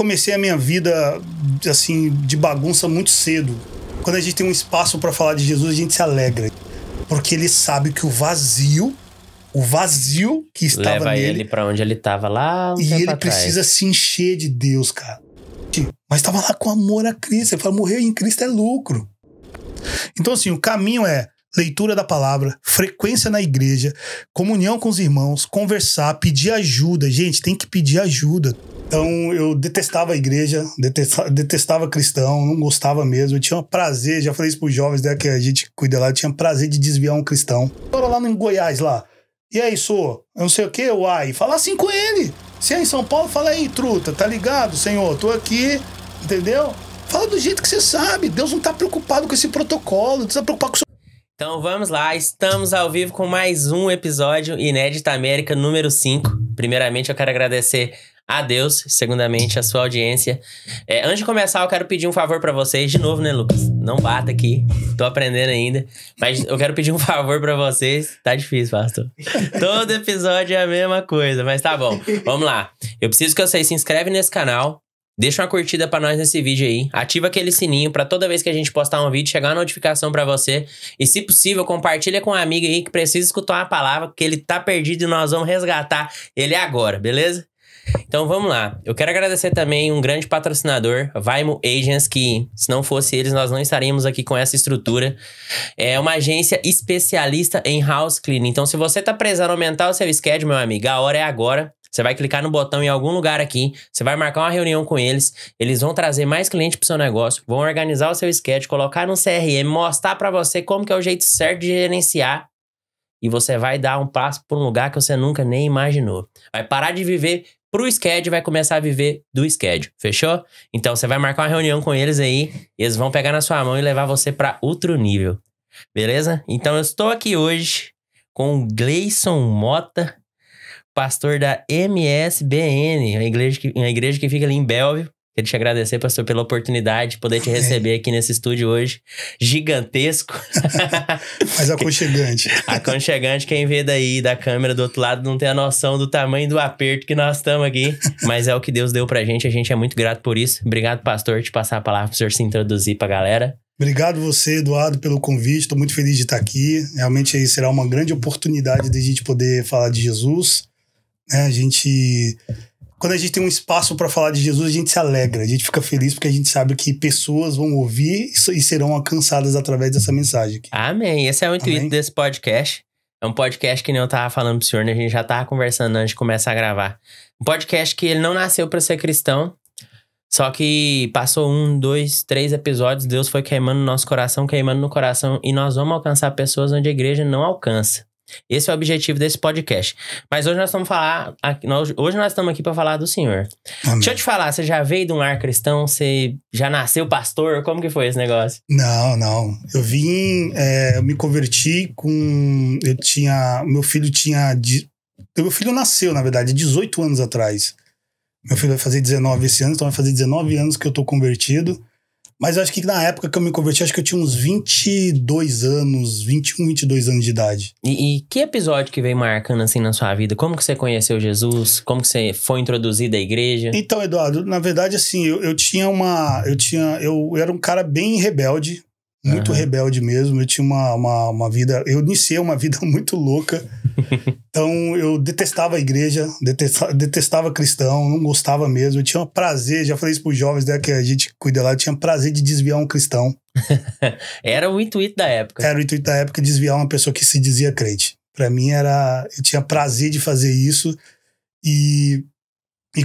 comecei a minha vida, assim, de bagunça muito cedo. Quando a gente tem um espaço para falar de Jesus, a gente se alegra. Porque ele sabe que o vazio que estava leva nele... Leva ele pra onde ele tava lá e ele precisa se encher de Deus, cara. Mas estava lá com amor a Cristo. Ele fala, morrer em Cristo é lucro. Então, assim, o caminho é leitura da palavra, frequência na igreja, comunhão com os irmãos, conversar, pedir ajuda. Gente, tem que pedir ajuda. Então, eu detestava a igreja, detestava cristão, não gostava mesmo. Eu tinha prazer, já falei isso pros jovens, né, que a gente cuida lá, eu tinha prazer de desviar um cristão. Bora lá em Goiás, lá. E aí, sou? Eu não sei o que, uai. Fala assim com ele. Se é em São Paulo, fala aí, truta, tá ligado, senhor? Tô aqui, entendeu? Fala do jeito que você sabe. Deus não tá preocupado com esse protocolo, Deus tá preocupado com o seu... Então vamos lá, estamos ao vivo com mais um episódio Inédita América número 5. Primeiramente eu quero agradecer a Deus, segundamente a sua audiência. Antes de começar eu quero pedir um favor pra vocês, de novo, né, Lucas? Não bata aqui, tô aprendendo ainda, mas eu quero pedir um favor pra vocês. Tá difícil, pastor. Todo episódio é a mesma coisa, mas tá bom. Vamos lá. Eu preciso que vocês se inscrevem nesse canal. Deixa uma curtida pra nós nesse vídeo aí. Ativa aquele sininho pra toda vez que a gente postar um vídeo chegar uma notificação pra você. E se possível, compartilha com um amigo aí que precisa escutar uma palavra, porque ele tá perdido e nós vamos resgatar ele agora, beleza? Então vamos lá. Eu quero agradecer também um grande patrocinador, Vaimo Agents, que se não fosse eles nós não estaríamos aqui com essa estrutura. É uma agência especialista em house cleaning. Então se você tá precisando aumentar o seu schedule, meu amigo, a hora é agora. Você vai clicar no botão em algum lugar aqui, você vai marcar uma reunião com eles, eles vão trazer mais cliente pro seu negócio, vão organizar o seu schedule, colocar no CRM, mostrar pra você como que é o jeito certo de gerenciar e você vai dar um passo pra um lugar que você nunca nem imaginou. Vai parar de viver pro schedule e vai começar a viver do schedule, fechou? Então você vai marcar uma reunião com eles aí, eles vão pegar na sua mão e levar você pra outro nível, beleza? Então eu estou aqui hoje com o Gleison Mota, pastor da MSBN, uma igreja que fica ali em Belleville. Quero te agradecer, pastor, pela oportunidade de poder te receber aqui nesse estúdio hoje. Gigantesco. Mas aconchegante. Aconchegante. Quem vê daí da câmera do outro lado não tem a noção do tamanho do aperto que nós estamos aqui. Mas é o que Deus deu pra gente. A gente é muito grato por isso. Obrigado, pastor, te passar a palavra pro senhor se introduzir pra galera. Obrigado você, Eduardo, pelo convite. Estou muito feliz de estar aqui. Realmente aí será uma grande oportunidade de a gente poder falar de Jesus. Quando a gente tem um espaço para falar de Jesus, a gente se alegra, a gente fica feliz porque a gente sabe que pessoas vão ouvir e serão alcançadas através dessa mensagem aqui. Amém. Esse é o intuito desse podcast. É um podcast que nem eu tava falando pro senhor, né? A gente já tava conversando antes de começar a gravar. Um podcast que ele não nasceu para ser cristão, só que passou 1, 2, 3 episódios, Deus foi queimando no nosso coração, queimando no coração, e nós vamos alcançar pessoas onde a igreja não alcança. Esse é o objetivo desse podcast. Mas hoje nós estamos aqui para falar do Senhor. Amém. Deixa eu te falar, você já veio de um lar cristão? Você já nasceu pastor? Como que foi esse negócio? Não. Eu me converti com... Meu filho nasceu, na verdade, 18 anos atrás. Meu filho vai fazer 19 esse ano, então vai fazer 19 anos que eu tô convertido. Mas eu acho que na época que eu me converti, acho que eu tinha uns 22 anos, 21, 22 anos de idade. E que episódio que veio marcando assim na sua vida? Como que você conheceu Jesus? Como que você foi introduzido à igreja? Então, Eduardo, na verdade, assim, eu era um cara bem rebelde, muito rebelde mesmo. Eu tinha uma vida, eu iniciei uma vida muito louca. Então, eu detestava a igreja, detestava cristão, não gostava mesmo. Eu tinha prazer, já falei isso pros jovens, né, que a gente cuida lá, eu tinha prazer de desviar um cristão. Era o intuito da época. Era o intuito da época, desviar uma pessoa que se dizia crente. Pra mim eu tinha prazer de fazer isso e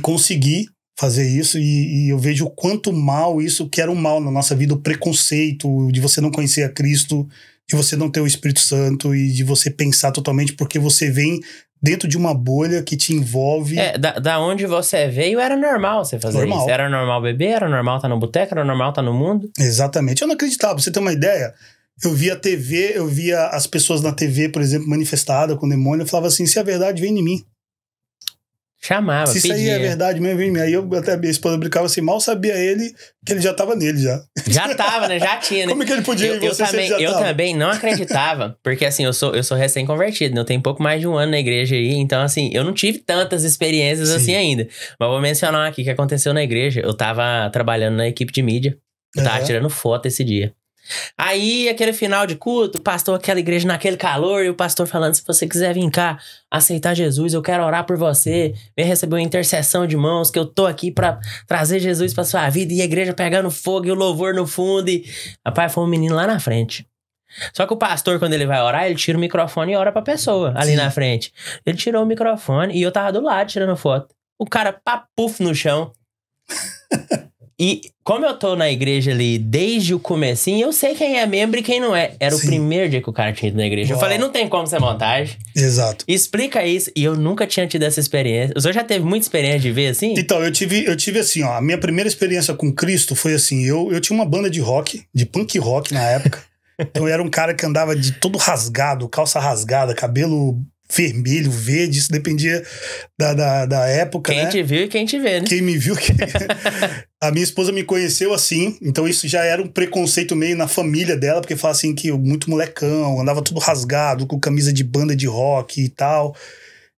consegui fazer isso, e eu vejo o quanto mal isso, que era um mal na nossa vida, o preconceito de você não conhecer a Cristo, de você não ter o Espírito Santo e de você pensar totalmente porque você vem dentro de uma bolha que te envolve. Da onde você veio era normal você fazer isso. Era normal beber, era normal estar no boteco, era normal estar no mundo. Exatamente. Eu não acreditava. Pra você ter uma ideia, eu via a TV, eu via as pessoas na TV, por exemplo, manifestadas com demônio, eu falava assim, se a verdade vem em mim. Chamava, Se isso aí é verdade mesmo, aí eu até minha esposa brincava assim, mal sabia ele que ele já tava nele já. Já tava, né? Já tinha, né? Como é que ele podia ir você também, se ele já eu tava? também não acreditava, porque assim, eu sou recém-convertido, né? Eu tenho pouco mais de 1 ano na igreja aí, então assim, eu não tive tantas experiências assim ainda. Mas vou mencionar aqui o que aconteceu na igreja. Eu tava trabalhando na equipe de mídia, eu tava tirando foto esse dia. Aí, aquele final de culto, o pastor, aquela igreja naquele calor, e o pastor falando, se você quiser vir cá aceitar Jesus, eu quero orar por você, vem receber uma intercessão de mãos, que eu tô aqui pra trazer Jesus pra sua vida, e a igreja pegando fogo, e o louvor no fundo, e... Rapaz, foi um menino lá na frente. Só que o pastor, quando ele vai orar, ele tira o microfone e ora pra pessoa, ali na frente. Ele tirou o microfone, e eu tava do lado tirando foto. O cara, papuf no chão. E como eu tô na igreja ali desde o comecinho, eu sei quem é membro e quem não é. Era o primeiro dia que o cara tinha ido na igreja. Uau. Eu falei, não tem como ser montagem. Exato. Explica isso. E eu nunca tinha tido essa experiência. O senhor já teve muita experiência de ver assim? Então, eu tive assim, ó. A minha primeira experiência com Cristo foi assim, eu tinha uma banda de rock, de punk rock na época. Então eu era um cara que andava de todo rasgado, calça rasgada, cabelo vermelho, verde, isso dependia da época, quem te viu e quem te vê, né? Quem me viu... A minha esposa me conheceu assim, então isso já era um preconceito meio na família dela, porque fala assim que eu muito molecão, andava tudo rasgado, com camisa de banda de rock e tal.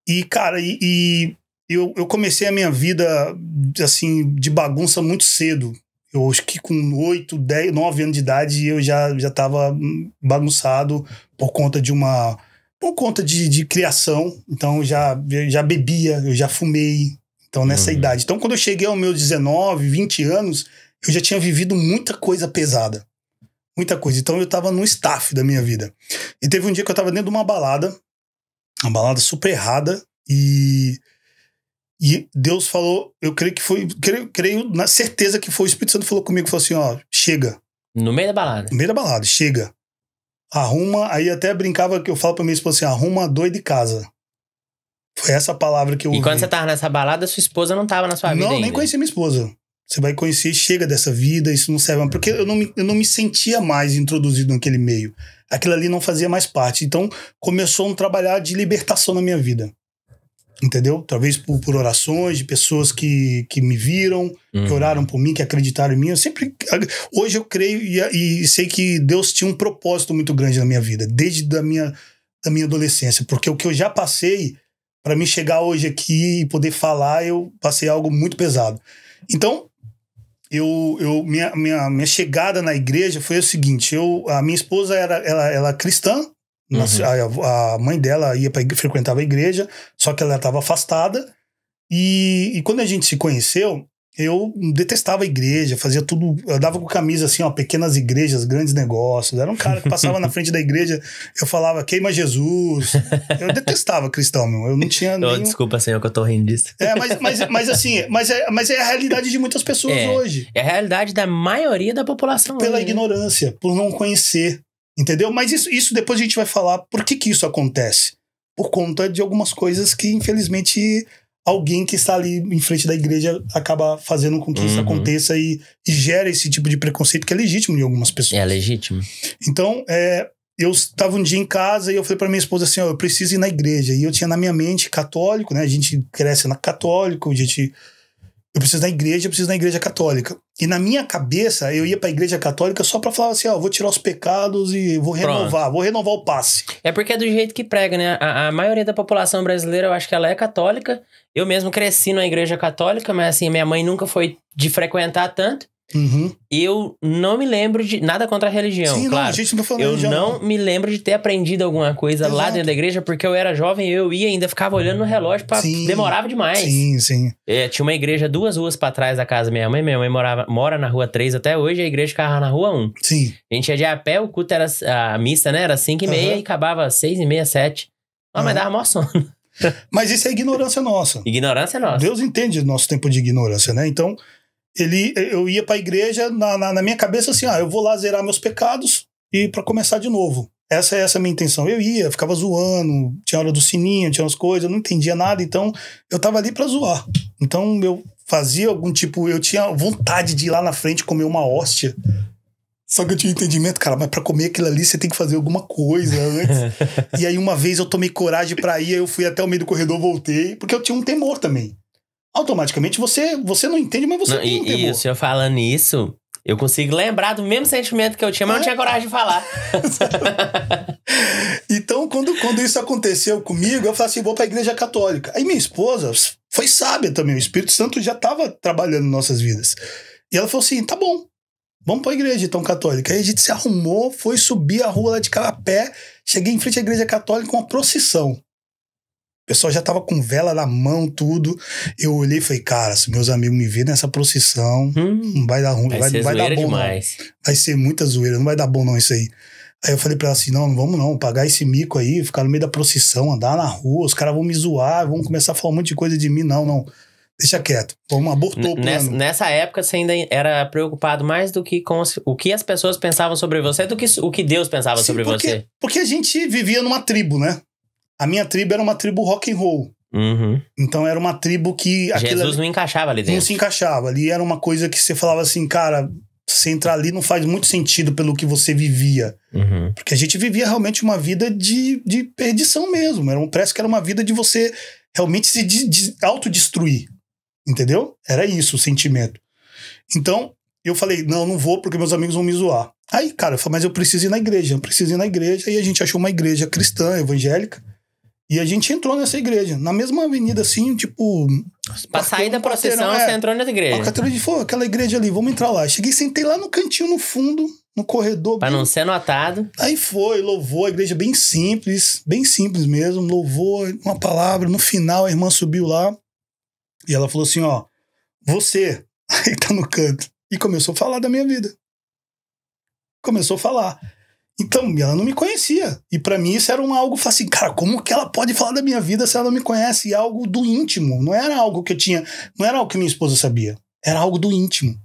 E, cara, eu comecei a minha vida, assim, de bagunça muito cedo. Eu acho que com 8, 10, 9 anos de idade eu já tava bagunçado por conta de de criação. Então já bebia, eu já fumei. Então nessa idade. Então quando eu cheguei aos meus 19, 20 anos, eu já tinha vivido muita coisa pesada. Muita coisa. Então eu tava no staff da minha vida. E teve um dia que eu tava dentro de uma balada super errada, e Deus falou, eu creio que foi, creio na certeza que foi o Espírito Santo falou comigo, falou assim, ó, chega. No meio da balada. No meio da balada, chega. Arruma, aí até brincava que eu falo pra minha esposa assim, arruma a doida de casa. Foi essa palavra que eu ouvi. E quando você tava nessa balada, sua esposa não tava na sua vida ainda? Não, nem conheci minha esposa. Você vai conhecer, chega dessa vida, isso não serve mais. Porque eu não me sentia mais introduzido naquele meio. Aquilo ali não fazia mais parte. Então, começou um trabalhar de libertação na minha vida. Entendeu? Talvez por orações de pessoas que me viram, que oraram por mim, que acreditaram em mim. Hoje eu creio e sei que Deus tinha um propósito muito grande na minha vida, desde da minha adolescência. Porque o que eu já passei, para mim chegar hoje aqui e poder falar, eu passei algo muito pesado. Então, minha chegada na igreja foi o seguinte, a minha esposa ela cristã, a mãe dela frequentava a igreja, só que ela estava afastada, e quando a gente se conheceu, eu detestava a igreja, fazia tudo, eu dava com camisa assim, ó, pequenas igrejas, grandes negócios, era um cara que passava na frente da igreja, eu falava, queima Jesus, eu detestava cristão, meu, eu não tinha nenhum... Desculpa, senhor, que eu tô rindo disso. Mas é a realidade de muitas pessoas hoje. É a realidade da maioria da população pela hoje, ignorância, por não conhecer, entendeu? Mas isso depois a gente vai falar por que isso acontece, por conta de algumas coisas que infelizmente... alguém que está ali em frente da igreja acaba fazendo com que isso aconteça e gera esse tipo de preconceito que é legítimo em algumas pessoas. É legítimo. Então, eu estava um dia em casa e eu falei para minha esposa assim, ó, eu preciso ir na igreja. E eu tinha na minha mente católico, né? A gente cresce na católico, eu preciso da igreja, eu preciso da igreja católica. E na minha cabeça, eu ia pra igreja católica só pra falar assim, ó, vou tirar os pecados e vou renovar o passe. É porque é do jeito que prega, né? A maioria da população brasileira, eu acho que ela é católica. Eu mesmo cresci na igreja católica, mas assim, minha mãe nunca foi de frequentar tanto. Eu não me lembro de... Nada contra a religião, sim, claro. Não, a gente não falou eu religião, não me lembro de ter aprendido alguma coisa lá dentro da igreja, porque eu era jovem, eu ia ainda ficava olhando no relógio, demorava demais. Sim. Tinha uma igreja 2 ruas pra trás da casa da minha mãe mora na rua 3 até hoje, a igreja ficava na rua 1. Sim. A gente ia de a pé, o culto era a missa, né? Era 5h30 e acabava 6h30, 7. Mas dava mó sono. Mas isso é ignorância nossa. Ignorância nossa. Deus entende o nosso tempo de ignorância, né? Então, eu ia pra igreja, na minha cabeça assim, eu vou lá zerar meus pecados e pra começar de novo. Essa é a minha intenção. Eu ia, ficava zoando, tinha hora do sininho, tinha umas coisas, eu não entendia nada, então eu tava ali pra zoar. Então eu fazia algum tipo, eu tinha vontade de ir lá na frente comer uma hóstia Só que eu tinha entendimento, cara, mas pra comer aquilo ali você tem que fazer alguma coisa antes. E aí uma vez eu tomei coragem pra ir, eu fui até o meio do corredor, voltei, porque eu tinha um temor também. Automaticamente você não entende, mas você tem um temor. E o senhor falando isso, eu consigo lembrar do mesmo sentimento que eu tinha, mas não tinha coragem de falar. Então, quando isso aconteceu comigo, eu falei assim, vou pra igreja católica. Aí minha esposa foi sábia também, o Espírito Santo já tava trabalhando em nossas vidas. E ela falou assim, tá bom, vamos pra igreja então católica. Aí a gente se arrumou, foi subir a rua lá de Carapé, cheguei em frente à igreja católica com uma procissão. O pessoal já tava com vela na mão, tudo. Eu olhei e falei, cara, se meus amigos me verem nessa procissão, não vai dar ruim, vai dar bom demais. Não. Vai ser muita zoeira, não vai dar bom não isso aí. Aí eu falei pra ela assim, não vamos não, pagar esse mico aí, ficar no meio da procissão, andar na rua, os caras vão me zoar, vão começar a falar um monte de coisa de mim, não. Deixa quieto, vamos abortou o plano. Nessa época você ainda era preocupado mais do que com o que as pessoas pensavam sobre você do que o que Deus pensava sobre você. Porque a gente vivia numa tribo, né? A minha tribo era uma tribo rock and roll. Uhum. Então era uma tribo que... Jesus não encaixava ali dentro. Não se encaixava. Ali era uma coisa que você falava assim, cara, você entrar ali não faz muito sentido pelo que você vivia. Uhum. Porque a gente vivia realmente uma vida de perdição mesmo. Parece que era uma vida de você realmente se autodestruir. Entendeu? Era isso o sentimento. Então, eu falei, não vou porque meus amigos vão me zoar. Aí, cara, eu falei, mas eu preciso ir na igreja. E a gente achou uma igreja cristã, evangélica. E a gente entrou nessa igreja. Na mesma avenida, assim, tipo... Pra sair da procissão, você entrou nessa igreja. Aquela igreja ali, vamos entrar lá. Cheguei, sentei lá no cantinho, no fundo, no corredor. Pra não ser notado. Aí foi, louvor, a igreja bem simples mesmo. Louvor, uma palavra. No final, a irmã subiu lá. E ela falou assim, ó, você, aí tá no canto. E começou a falar da minha vida. Começou a falar. Então, ela não me conhecia. E pra mim isso era algo assim, cara, como que ela pode falar da minha vida se ela não me conhece? E algo do íntimo. Não era algo que eu tinha, não era algo que minha esposa sabia. Era algo do íntimo.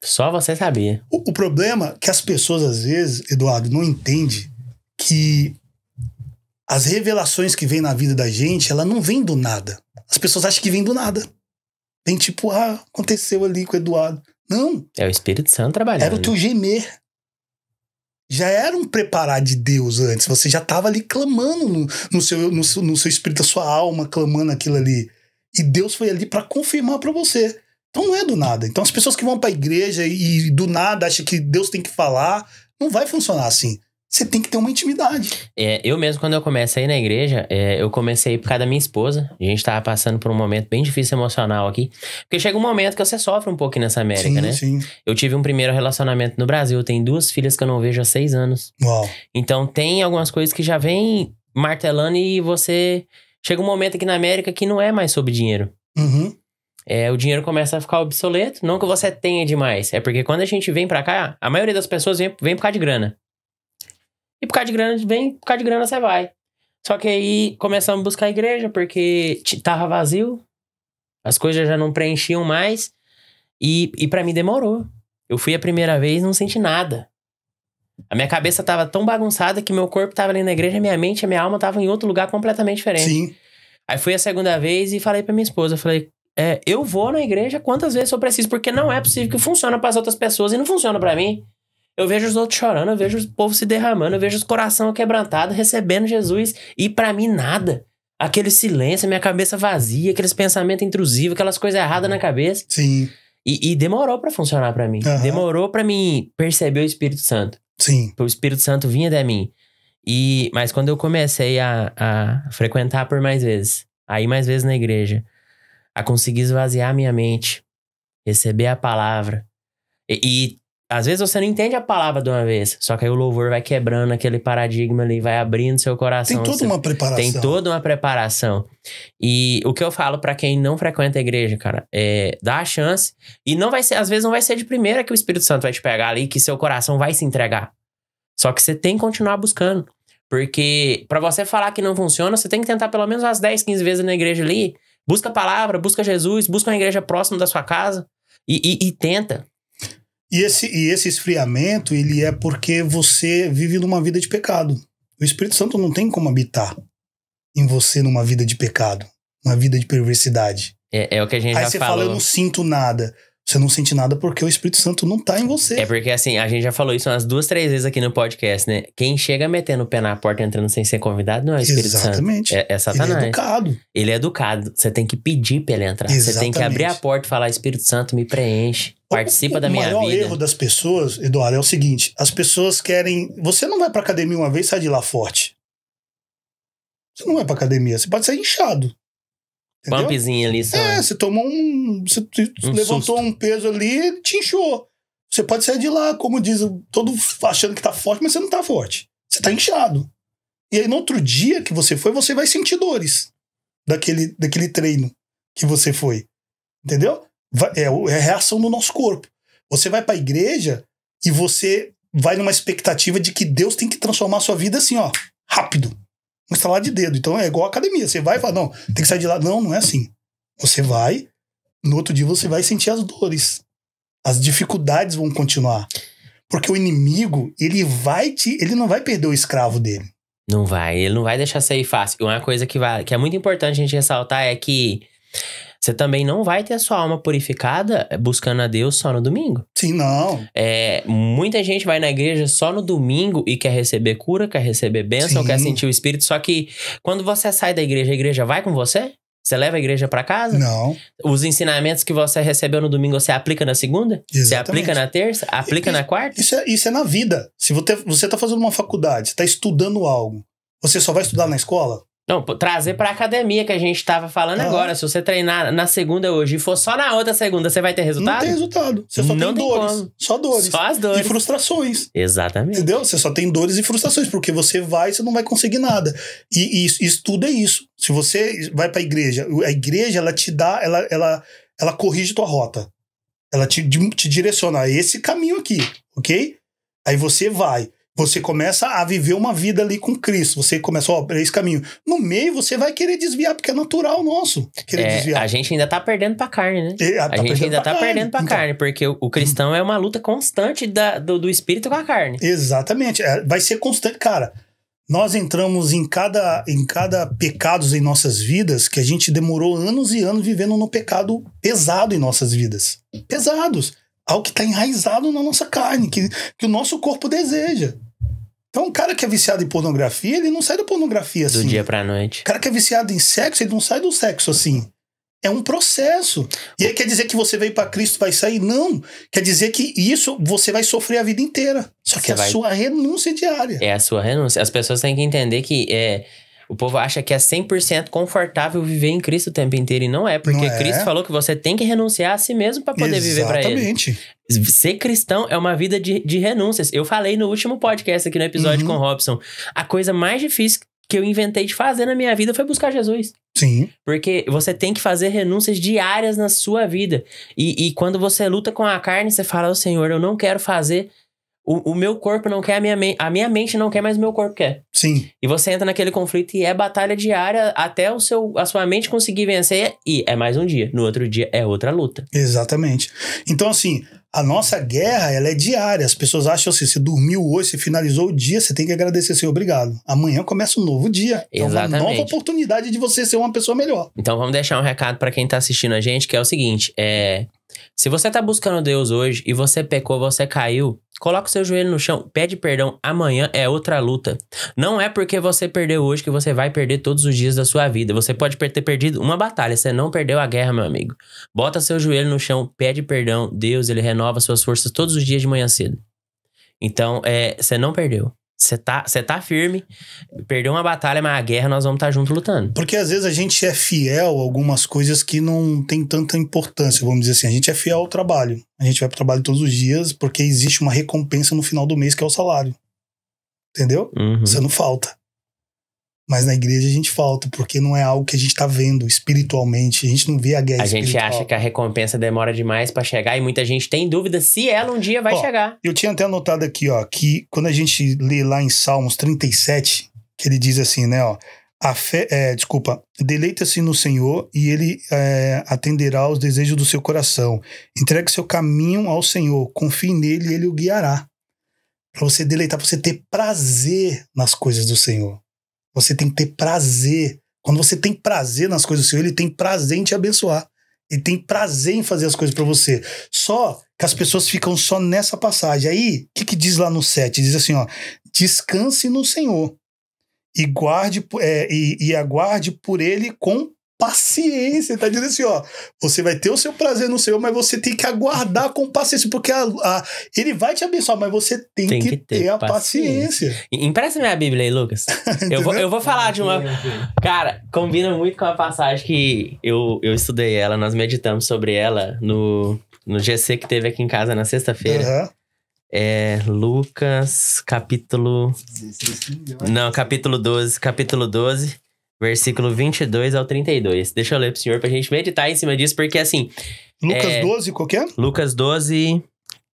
Só você sabia. O problema é que as pessoas, às vezes, Eduardo, não entendem que as revelações que vêm na vida da gente, ela não vem do nada. As pessoas acham que vem do nada. Vem tipo, aconteceu ali com o Eduardo. Não. É o Espírito Santo trabalhando. Era o teu gemer. Já era um preparar de Deus antes. Você já estava ali clamando no seu espírito, a sua alma, clamando aquilo ali. E Deus foi ali para confirmar para você. Então não é do nada. Então as pessoas que vão para a igreja e do nada acham que Deus tem que falar, não vai funcionar assim. Você tem que ter uma intimidade. Eu mesmo, quando eu comecei na igreja, eu comecei por causa da minha esposa. A gente tava passando por um momento bem difícil emocional aqui. Porque chega um momento que você sofre um pouco nessa América, né? Sim. Eu tive um primeiro relacionamento no Brasil. Eu tenho 2 filhas que eu não vejo há 6 anos. Uau. Então tem algumas coisas que já vem martelando e você... Chega um momento aqui na América que não é mais sobre dinheiro. Uhum. O dinheiro começa a ficar obsoleto. Não que você tenha demais. É porque quando a gente vem pra cá, a maioria das pessoas vem por causa de grana. E por causa de grana você vai. Só que aí começamos a buscar a igreja porque tava vazio. As coisas já não preenchiam mais. E pra mim demorou. Eu fui a primeira vez e não senti nada. A minha cabeça tava tão bagunçada que meu corpo tava ali na igreja, minha mente e minha alma tava em outro lugar completamente diferente. Sim. Aí fui a segunda vez e falei pra minha esposa, falei, eu vou na igreja quantas vezes eu preciso, porque não é possível que funcione pras outras pessoas e não funciona pra mim. Eu vejo os outros chorando, eu vejo o povo se derramando, eu vejo os coração quebrantados, recebendo Jesus. E pra mim, nada. Aquele silêncio, minha cabeça vazia, aqueles pensamentos intrusivos, aquelas coisas erradas na cabeça. Sim. E demorou pra funcionar pra mim. Uhum. Demorou pra mim perceber o Espírito Santo. Sim. O Espírito Santo vinha de mim. Mas quando eu comecei a frequentar por mais vezes, a ir mais vezes na igreja, a conseguir esvaziar a minha mente, receber a palavra. E às vezes você não entende a palavra de uma vez, só que aí o louvor vai quebrando aquele paradigma ali, vai abrindo seu coração. Tem toda uma preparação. Tem toda uma preparação. E o que eu falo pra quem não frequenta a igreja, cara, dá a chance. E não vai ser, às vezes não vai ser de primeira que o Espírito Santo vai te pegar ali, que seu coração vai se entregar. Só que você tem que continuar buscando. Porque pra você falar que não funciona, você tem que tentar pelo menos umas 10, 15 vezes na igreja ali. Busca a palavra, busca Jesus, busca uma igreja próxima da sua casa e tenta. E esse esfriamento, ele é porque você vive numa vida de pecado. O Espírito Santo não tem como habitar em você numa vida de pecado, uma vida de perversidade. É o que a gente já falou. Aí você fala, eu não sinto nada. Você não sente nada porque o Espírito Santo não tá em você. É porque, assim, a gente já falou isso umas 2, 3 vezes aqui no podcast, né? Quem chega metendo o pé na porta, entrando sem ser convidado, não é o Espírito Exatamente. Santo. É Satanás. Ele é educado. Ele é educado. Você tem que pedir pra ele entrar. Você tem que abrir a porta e falar, Espírito Santo, me preenche. Participa da minha vida. O maior erro das pessoas, Eduardo, é o seguinte. As pessoas querem... Você não vai pra academia uma vez e sai de lá forte. Você não vai pra academia. Você pode sair inchado. Entendeu? Pumpzinho ali só. Você tomou Você levantou susto. Um peso ali, te inchou. Você pode sair de lá, como diz, todo achando que tá forte, mas você não tá forte. Você tá inchado. E aí, no outro dia que você foi, você vai sentir dores daquele treino que você foi. Entendeu? É a reação do nosso corpo. Você vai pra igreja e você vai numa expectativa de que Deus tem que transformar a sua vida assim, ó, rápido. Um estalar de dedo. Então é igual a academia. Você vai e fala, não, tem que sair de lá. Não, não é assim. Você vai, no outro dia você vai sentir as dores. As dificuldades vão continuar. Porque o inimigo, ele não vai perder o escravo dele. Não vai, ele não vai deixar sair fácil. Uma coisa que é muito importante a gente ressaltar é que você também não vai ter a sua alma purificada buscando a Deus só no domingo. Sim, não. Muita gente vai na igreja só no domingo e quer receber cura, quer receber bênção, Sim. quer sentir o Espírito. Só que quando você sai da igreja, a igreja vai com você? Você leva a igreja pra casa? Não. Os ensinamentos que você recebeu no domingo, você aplica na segunda? Exatamente. Você aplica na terça? Aplica na quarta? Isso é na vida. Se você tá fazendo uma faculdade, você tá estudando algo, você só vai estudar na escola? Não, trazer pra academia que a gente tava falando agora. Se você treinar na segunda hoje e for só na outra segunda, você vai ter resultado? Não tem resultado. Você só tem dores. Como. Só dores. Só as dores. E frustrações. Exatamente. Entendeu? Você só tem dores e frustrações, porque você não vai conseguir nada. E isso tudo é isso. Se você vai pra igreja, a igreja, ela te dá, ela corrige tua rota. Ela te direciona. Esse caminho aqui, ok? Aí você vai. Você começa a viver uma vida ali com Cristo. Você começa, é esse caminho. No meio, você vai querer desviar, porque é natural nosso querer desviar. A gente ainda tá perdendo pra carne, né? A gente ainda tá perdendo pra carne, porque o cristão é uma luta constante do espírito com a carne. Exatamente. Vai ser constante. Cara, nós entramos em cada pecados em nossas vidas que a gente demorou anos e anos vivendo no pecado pesado em nossas vidas. Pesados. Algo que está enraizado na nossa carne, que o nosso corpo deseja. Então, um cara que é viciado em pornografia, ele não sai da pornografia assim. Do dia pra noite. O cara que é viciado em sexo, ele não sai do sexo assim. É um processo. E aí quer dizer que você veio para Cristo vai sair? Não. Quer dizer que isso você vai sofrer a vida inteira. Só que sua renúncia diária. É a sua renúncia. As pessoas têm que entender que o povo acha que é 100% confortável viver em Cristo o tempo inteiro. E não é. Porque Cristo falou que você tem que renunciar a si mesmo para poder viver para Ele. Exatamente. Ser cristão é uma vida de renúncias. Eu falei no último podcast aqui no episódio com o Robson. A coisa mais difícil que eu inventei de fazer na minha vida foi buscar Jesus. Sim. Porque você tem que fazer renúncias diárias na sua vida. E quando você luta com a carne, você fala, ô Senhor, eu não quero fazer... O meu corpo não quer, a minha mente não quer, mas o meu corpo quer. Sim. E você entra naquele conflito e é batalha diária até a sua mente conseguir vencer. E é mais um dia. No outro dia é outra luta. Exatamente. Então, assim, a nossa guerra, ela é diária. As pessoas acham assim, você dormiu hoje, você finalizou o dia, você tem que agradecer, ser obrigado. Amanhã começa um novo dia. Exatamente. É uma nova oportunidade de você ser uma pessoa melhor. Então, vamos deixar um recado pra quem tá assistindo a gente, que é o seguinte, se você tá buscando Deus hoje e você pecou, você caiu, coloca o seu joelho no chão, pede perdão, amanhã é outra luta. Não é porque você perdeu hoje que você vai perder todos os dias da sua vida. Você pode ter perdido uma batalha, você não perdeu a guerra, meu amigo. Bota seu joelho no chão, pede perdão, Deus, Ele renova suas forças todos os dias de manhã cedo. Então, você não perdeu. Você tá firme, perdeu uma batalha, mas a guerra nós vamos estar juntos lutando. Porque às vezes a gente é fiel a algumas coisas que não tem tanta importância, vamos dizer assim. A gente é fiel ao trabalho. A gente vai pro trabalho todos os dias porque existe uma recompensa no final do mês que é o salário. Entendeu? Você não falta. Mas na igreja a gente falta, porque não é algo que a gente tá vendo espiritualmente. A gente não vê a guerra espiritual. A gente acha que a recompensa demora demais pra chegar e muita gente tem dúvida se ela um dia vai chegar. Eu tinha até anotado aqui, ó, que quando a gente lê lá em Salmos 37, que ele diz assim, né, ó, deleita-se no Senhor e Ele atenderá aos desejos do seu coração. Entregue seu caminho ao Senhor, confie nele e Ele o guiará. Pra você deleitar, pra você ter prazer nas coisas do Senhor. Você tem que ter prazer. Quando você tem prazer nas coisas do Senhor, Ele tem prazer em te abençoar. Ele tem prazer em fazer as coisas pra você. Só que as pessoas ficam só nessa passagem. Aí, o que diz lá no 7? Diz assim, ó. Descanse no Senhor e aguarde por Ele com paciência. Tá dizendo assim, ó. Você vai ter o seu prazer no Senhor, mas você tem que aguardar com paciência, porque Ele vai te abençoar, mas você tem que ter a paciência. Empresta minha Bíblia aí, Lucas. eu vou falar de uma... Cara, combina muito com a passagem que eu estudei ela, nós meditamos sobre ela no GC que teve aqui em casa na sexta-feira. Uhum. Lucas, capítulo 12, versículo 22 ao 32. Deixa eu ler pro senhor pra gente meditar em cima disso, porque assim... Lucas 12, qual que é? Lucas 12,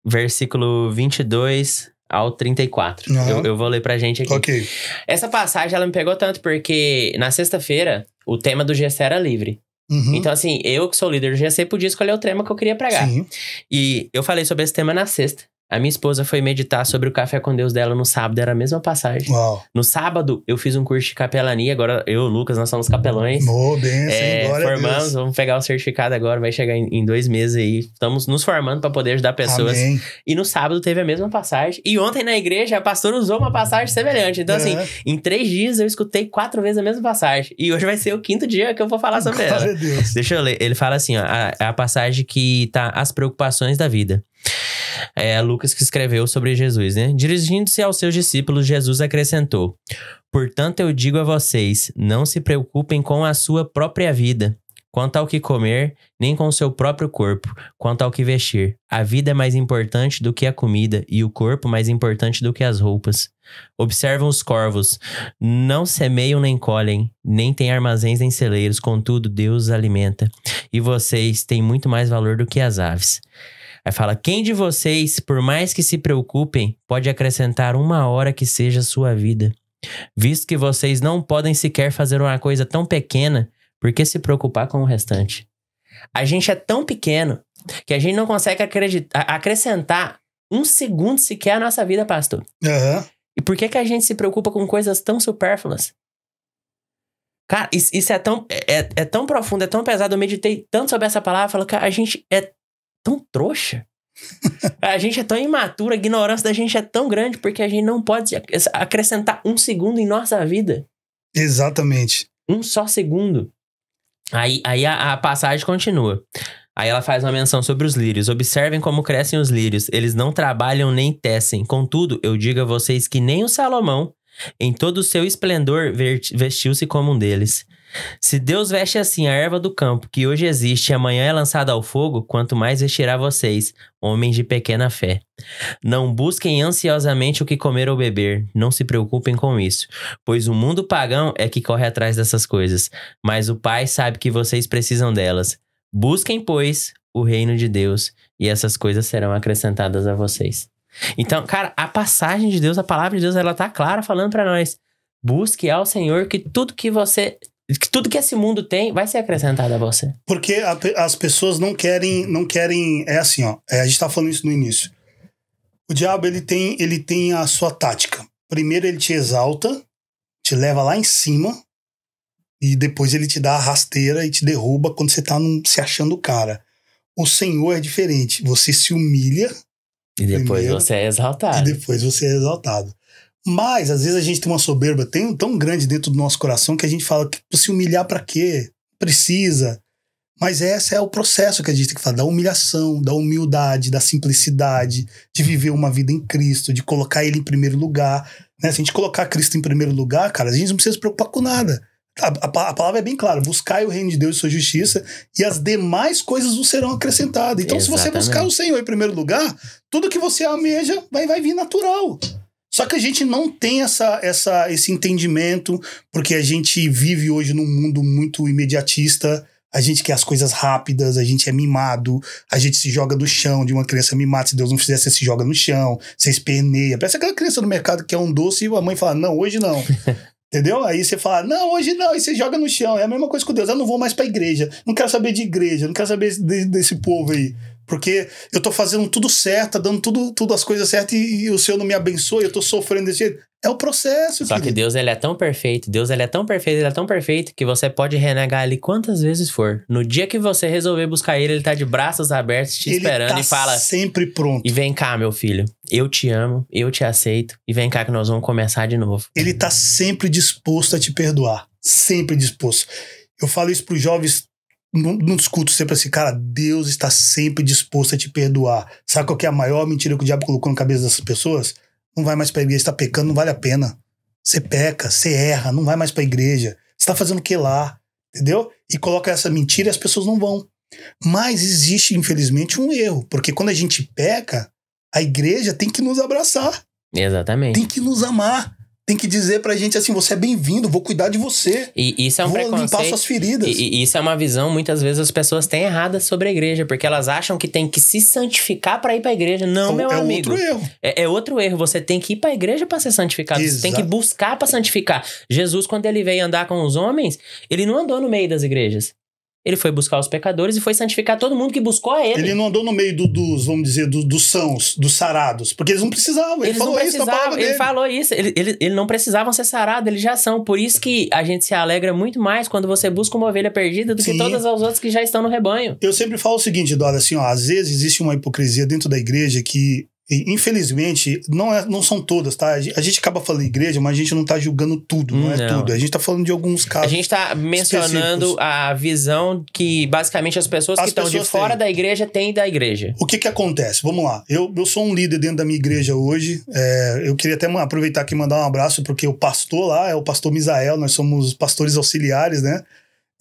versículo 22 ao 34. Uhum. Eu vou ler pra gente aqui. Ok. Essa passagem, ela me pegou tanto porque na sexta-feira, o tema do GC era livre. Uhum. Então assim, eu que sou líder do GC, podia escolher o tema que eu queria pregar. Sim. E eu falei sobre esse tema na sexta. A minha esposa foi meditar sobre o café com Deus dela no sábado, era a mesma passagem. Uau. No sábado, eu fiz um curso de capelania, agora eu e o Lucas, nós somos capelões. Formamos, vamos pegar o certificado agora, vai chegar em 2 meses aí. Estamos nos formando para poder ajudar pessoas. Amém. E no sábado teve a mesma passagem. E ontem na igreja, a pastora usou uma passagem semelhante. Então assim, em 3 dias eu escutei 4 vezes a mesma passagem. E hoje vai ser o 5º dia que eu vou falar sobre ela. Deus. Deixa eu ler. Ele fala assim, ó, a passagem que tá as preocupações da vida. É Lucas que escreveu sobre Jesus, né? Dirigindo-se aos seus discípulos, Jesus acrescentou: portanto, eu digo a vocês, não se preocupem com a sua própria vida, quanto ao que comer, nem com o seu próprio corpo, quanto ao que vestir. A vida é mais importante do que a comida, e o corpo mais importante do que as roupas. Observam os corvos, não semeiam nem colhem, nem têm armazéns nem celeiros, contudo Deus os alimenta. E vocês têm muito mais valor do que as aves. Aí fala, quem de vocês, por mais que se preocupem, pode acrescentar 1 hora que seja a sua vida? Visto que vocês não podem sequer fazer uma coisa tão pequena, por que se preocupar com o restante? A gente é tão pequeno que a gente não consegue acrescentar 1 segundo sequer à nossa vida, pastor. Uhum. E por que a gente se preocupa com coisas tão supérfluas? Cara, isso é tão profundo, é tão pesado. Eu meditei tanto sobre essa palavra. Falo, cara, a gente é tão trouxa. A gente é tão imatura, a ignorância da gente é tão grande porque a gente não pode acrescentar 1 segundo em nossa vida. Exatamente. 1 só segundo. Aí a passagem continua. Aí ela faz uma menção sobre os lírios. Observem como crescem os lírios. Eles não trabalham nem tecem. Contudo, eu digo a vocês que nem o Salomão, em todo o seu esplendor, vestiu-se como um deles. Se Deus veste assim a erva do campo, que hoje existe e amanhã é lançada ao fogo, quanto mais vestirá vocês, homens de pequena fé. Não busquem ansiosamente o que comer ou beber, não se preocupem com isso, pois o mundo pagão é que corre atrás dessas coisas, mas o Pai sabe que vocês precisam delas. Busquem, pois, o reino de Deus, e essas coisas serão acrescentadas a vocês. Então, cara, a passagem de Deus, a palavra de Deus, ela tá clara falando pra nós. Busque ao Senhor que tudo que esse mundo tem vai ser acrescentado a você. Porque as pessoas não querem, é assim, ó, a gente tá falando isso no início. O diabo, ele tem a sua tática. Primeiro ele te exalta, te leva lá em cima, e depois ele te dá a rasteira e te derruba quando você tá se achando o cara. O Senhor é diferente, você se humilha, e depois primeiro, você é exaltado. E depois você é exaltado. Mas, às vezes, a gente tem uma soberba tão grande dentro do nosso coração que a gente fala que se humilhar pra quê? Precisa. Mas esse é o processo que a gente tem que falar, da humilhação, da humildade, da simplicidade, de viver uma vida em Cristo, de colocar Ele em primeiro lugar. Né? Se a gente colocar Cristo em primeiro lugar, cara, a gente não precisa se preocupar com nada. A palavra é bem clara, buscai o reino de Deus e sua justiça e as demais coisas vos serão acrescentadas. Então, exatamente, se você buscar o Senhor em primeiro lugar, tudo que você almeja vai vir natural. Só que a gente não tem esse entendimento, porque a gente vive hoje num mundo muito imediatista, a gente quer as coisas rápidas, a gente é mimado, a gente se joga do chão de uma criança mimada, se Deus não fizer, você se joga no chão, você esperneia. Parece aquela criança no mercado que quer um doce e a mãe fala, não, hoje não. Entendeu? Aí você fala, não, hoje não, e você joga no chão. É a mesma coisa com Deus, eu não vou mais pra igreja, não quero saber de igreja, não quero saber desse povo aí. Porque eu tô fazendo tudo certo, tá dando tudo as coisas certas e o Senhor não me abençoa, eu tô sofrendo desse jeito. É o processo, Só que Deus, ele é tão perfeito, ele é tão perfeito que você pode renegar ele quantas vezes for. No dia que você resolver buscar ele tá de braços abertos te esperando tá e fala... sempre pronto. E vem cá, meu filho, eu te amo, eu te aceito e vem cá que nós vamos começar de novo. Ele tá sempre disposto a te perdoar. Sempre disposto. Eu falo isso pros jovens nos cultos sempre assim, cara, Deus está sempre disposto a te perdoar. Sabe qual que é a maior mentira que o diabo colocou na cabeça dessas pessoas? Não vai mais pra igreja, tá pecando, não vale a pena. Você peca, você erra, não vai mais pra igreja. Você tá fazendo o que lá? Entendeu? E coloca essa mentira e as pessoas não vão. Mas existe, infelizmente, um erro. Porque quando a gente peca, a igreja tem que nos abraçar. Exatamente. Tem que nos amar. Tem que dizer pra gente assim, você é bem-vindo, vou cuidar de você. E isso é um preconceito. Vou limpar suas feridas. E isso é uma visão, muitas vezes, as pessoas têm errada sobre a igreja, porque elas acham que tem que se santificar pra ir pra igreja. Não, meu amigo. É outro erro. É outro erro. Você tem que ir pra igreja pra ser santificado. Exato. Você tem que buscar pra santificar. Jesus, quando ele veio andar com os homens, ele não andou no meio das igrejas. Ele foi buscar os pecadores e foi santificar todo mundo que buscou a ele. Ele não andou no meio dos, vamos dizer, dos sãos, dos sarados. Porque eles não precisavam. Ele falou isso na palavra dele. Ele falou isso. Eles não precisavam ser sarados, eles já são. Por isso que a gente se alegra muito mais quando você busca uma ovelha perdida do que todas as outras que já estão no rebanho. Eu sempre falo o seguinte, Dora, assim, ó, às vezes existe uma hipocrisia dentro da igreja que, infelizmente, não são todas, tá? A gente acaba falando igreja, mas a gente não tá julgando tudo, não é tudo. A gente tá falando de alguns casos. A gente tá mencionando a visão que, basicamente, as pessoas que estão de fora da igreja têm da igreja. O que acontece? Vamos lá. Eu sou um líder dentro da minha igreja hoje. Eu queria até aproveitar aqui e mandar um abraço, porque o pastor lá é o pastor Misael, nós somos pastores auxiliares, né?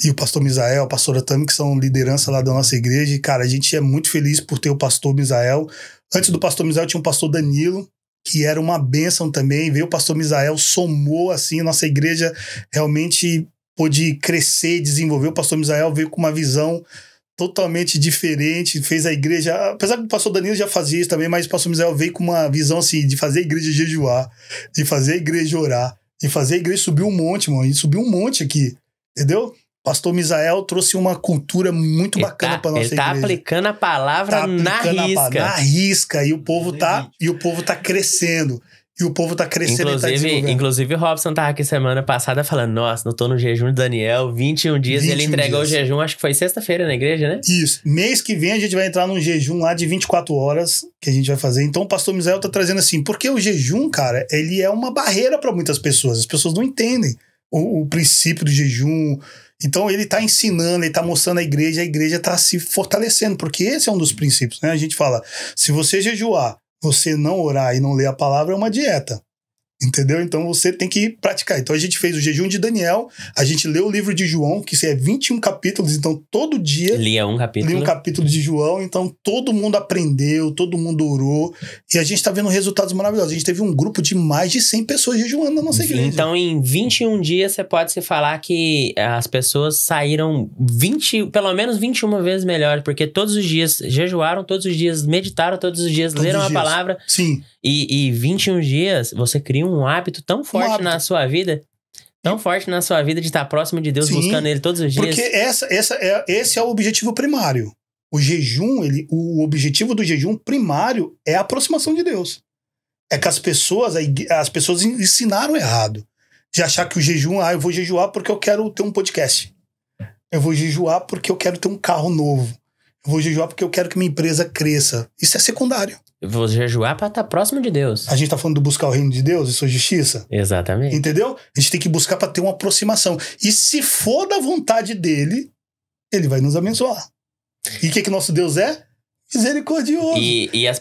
E o pastor Misael, a pastora Tami, que são liderança lá da nossa igreja. E, cara, a gente é muito feliz por ter o pastor Misael. Antes do pastor Misael tinha um pastor Danilo, que era uma bênção também. Veio o pastor Misael, somou assim, nossa igreja realmente pôde crescer e desenvolver. O pastor Misael veio com uma visão totalmente diferente, fez a igreja, apesar que o pastor Danilo já fazia isso também, mas o pastor Misael veio com uma visão assim, de fazer a igreja jejuar, de fazer a igreja orar, de fazer a igreja subir um monte, mano, e subiu um monte aqui, entendeu? Pastor Misael trouxe uma cultura muito bacana para nossa igreja. Ele tá aplicando a palavra na risca. Na risca. E o povo tá crescendo. E o povo tá crescendo e tá desenvolvendo. Inclusive o Robson tava aqui semana passada falando, nossa, não tô no jejum de Daniel, 21 dias. E ele entregou o jejum, acho que foi sexta-feira na igreja, né? Isso. Mês que vem a gente vai entrar num jejum lá de 24 horas que a gente vai fazer. Então o pastor Misael tá trazendo assim, porque o jejum, cara, ele é uma barreira para muitas pessoas. As pessoas não entendem o princípio do jejum. Então ele tá ensinando, ele tá mostrando a igreja tá se fortalecendo, porque esse é um dos princípios, né? A gente fala, se você jejuar, você não orar e não ler a palavra, é uma dieta. Entendeu? Então você tem que praticar. Então a gente fez o jejum de Daniel, a gente leu o livro de João, que é 21 capítulos, então todo dia lia um capítulo de João, então todo mundo aprendeu, todo mundo orou, e a gente tá vendo resultados maravilhosos. A gente teve um grupo de mais de 100 pessoas jejuando na nossa igreja. Então em 21 dias você pode se falar que as pessoas saíram pelo menos 21 vezes melhor, porque todos os dias jejuaram, todos os dias meditaram, todos os dias leram a palavra. Sim. E 21 dias você cria um hábito tão forte na sua vida, de estar próximo de Deus, buscando Ele todos os dias. Porque esse é o objetivo primário. O jejum, o objetivo do jejum primário é a aproximação de Deus. É que as pessoas ensinaram errado. De achar que o jejum, eu vou jejuar porque eu quero ter um podcast. Eu vou jejuar porque eu quero ter um carro novo. Eu vou jejuar porque eu quero que minha empresa cresça. Isso é secundário. Eu vou jejuar para estar próximo de Deus. A gente tá falando de buscar o reino de Deus e sua justiça? Exatamente. Entendeu? A gente tem que buscar para ter uma aproximação. E se for da vontade dele, ele vai nos abençoar. E o que nosso Deus é? Misericordioso. E as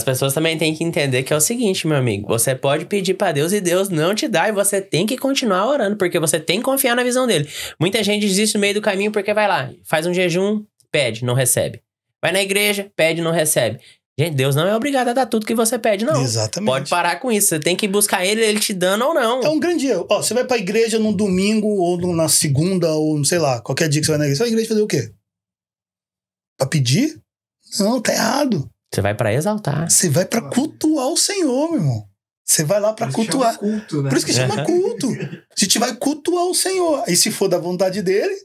pessoas também têm que entender que é o seguinte, meu amigo. Você pode pedir para Deus e Deus não te dá. E você tem que continuar orando, porque você tem que confiar na visão dele. Muita gente desiste no meio do caminho porque vai lá, faz um jejum, pede, não recebe. Vai na igreja, pede, não recebe. Gente, Deus não é obrigado a dar tudo que você pede, não. Exatamente. Pode parar com isso. Você tem que buscar ele te dando ou não. É um grande erro. Você vai pra igreja no domingo, ou na segunda, ou sei lá, qualquer dia que você vai na igreja. Você vai na igreja fazer o quê? Pra pedir? Não, tá errado. Você vai pra exaltar. Você vai pra cultuar o Senhor, meu irmão. Você vai lá pra cultuar. Culto, né? Por isso que chama culto. A gente vai cultuar o Senhor. E se for da vontade dele,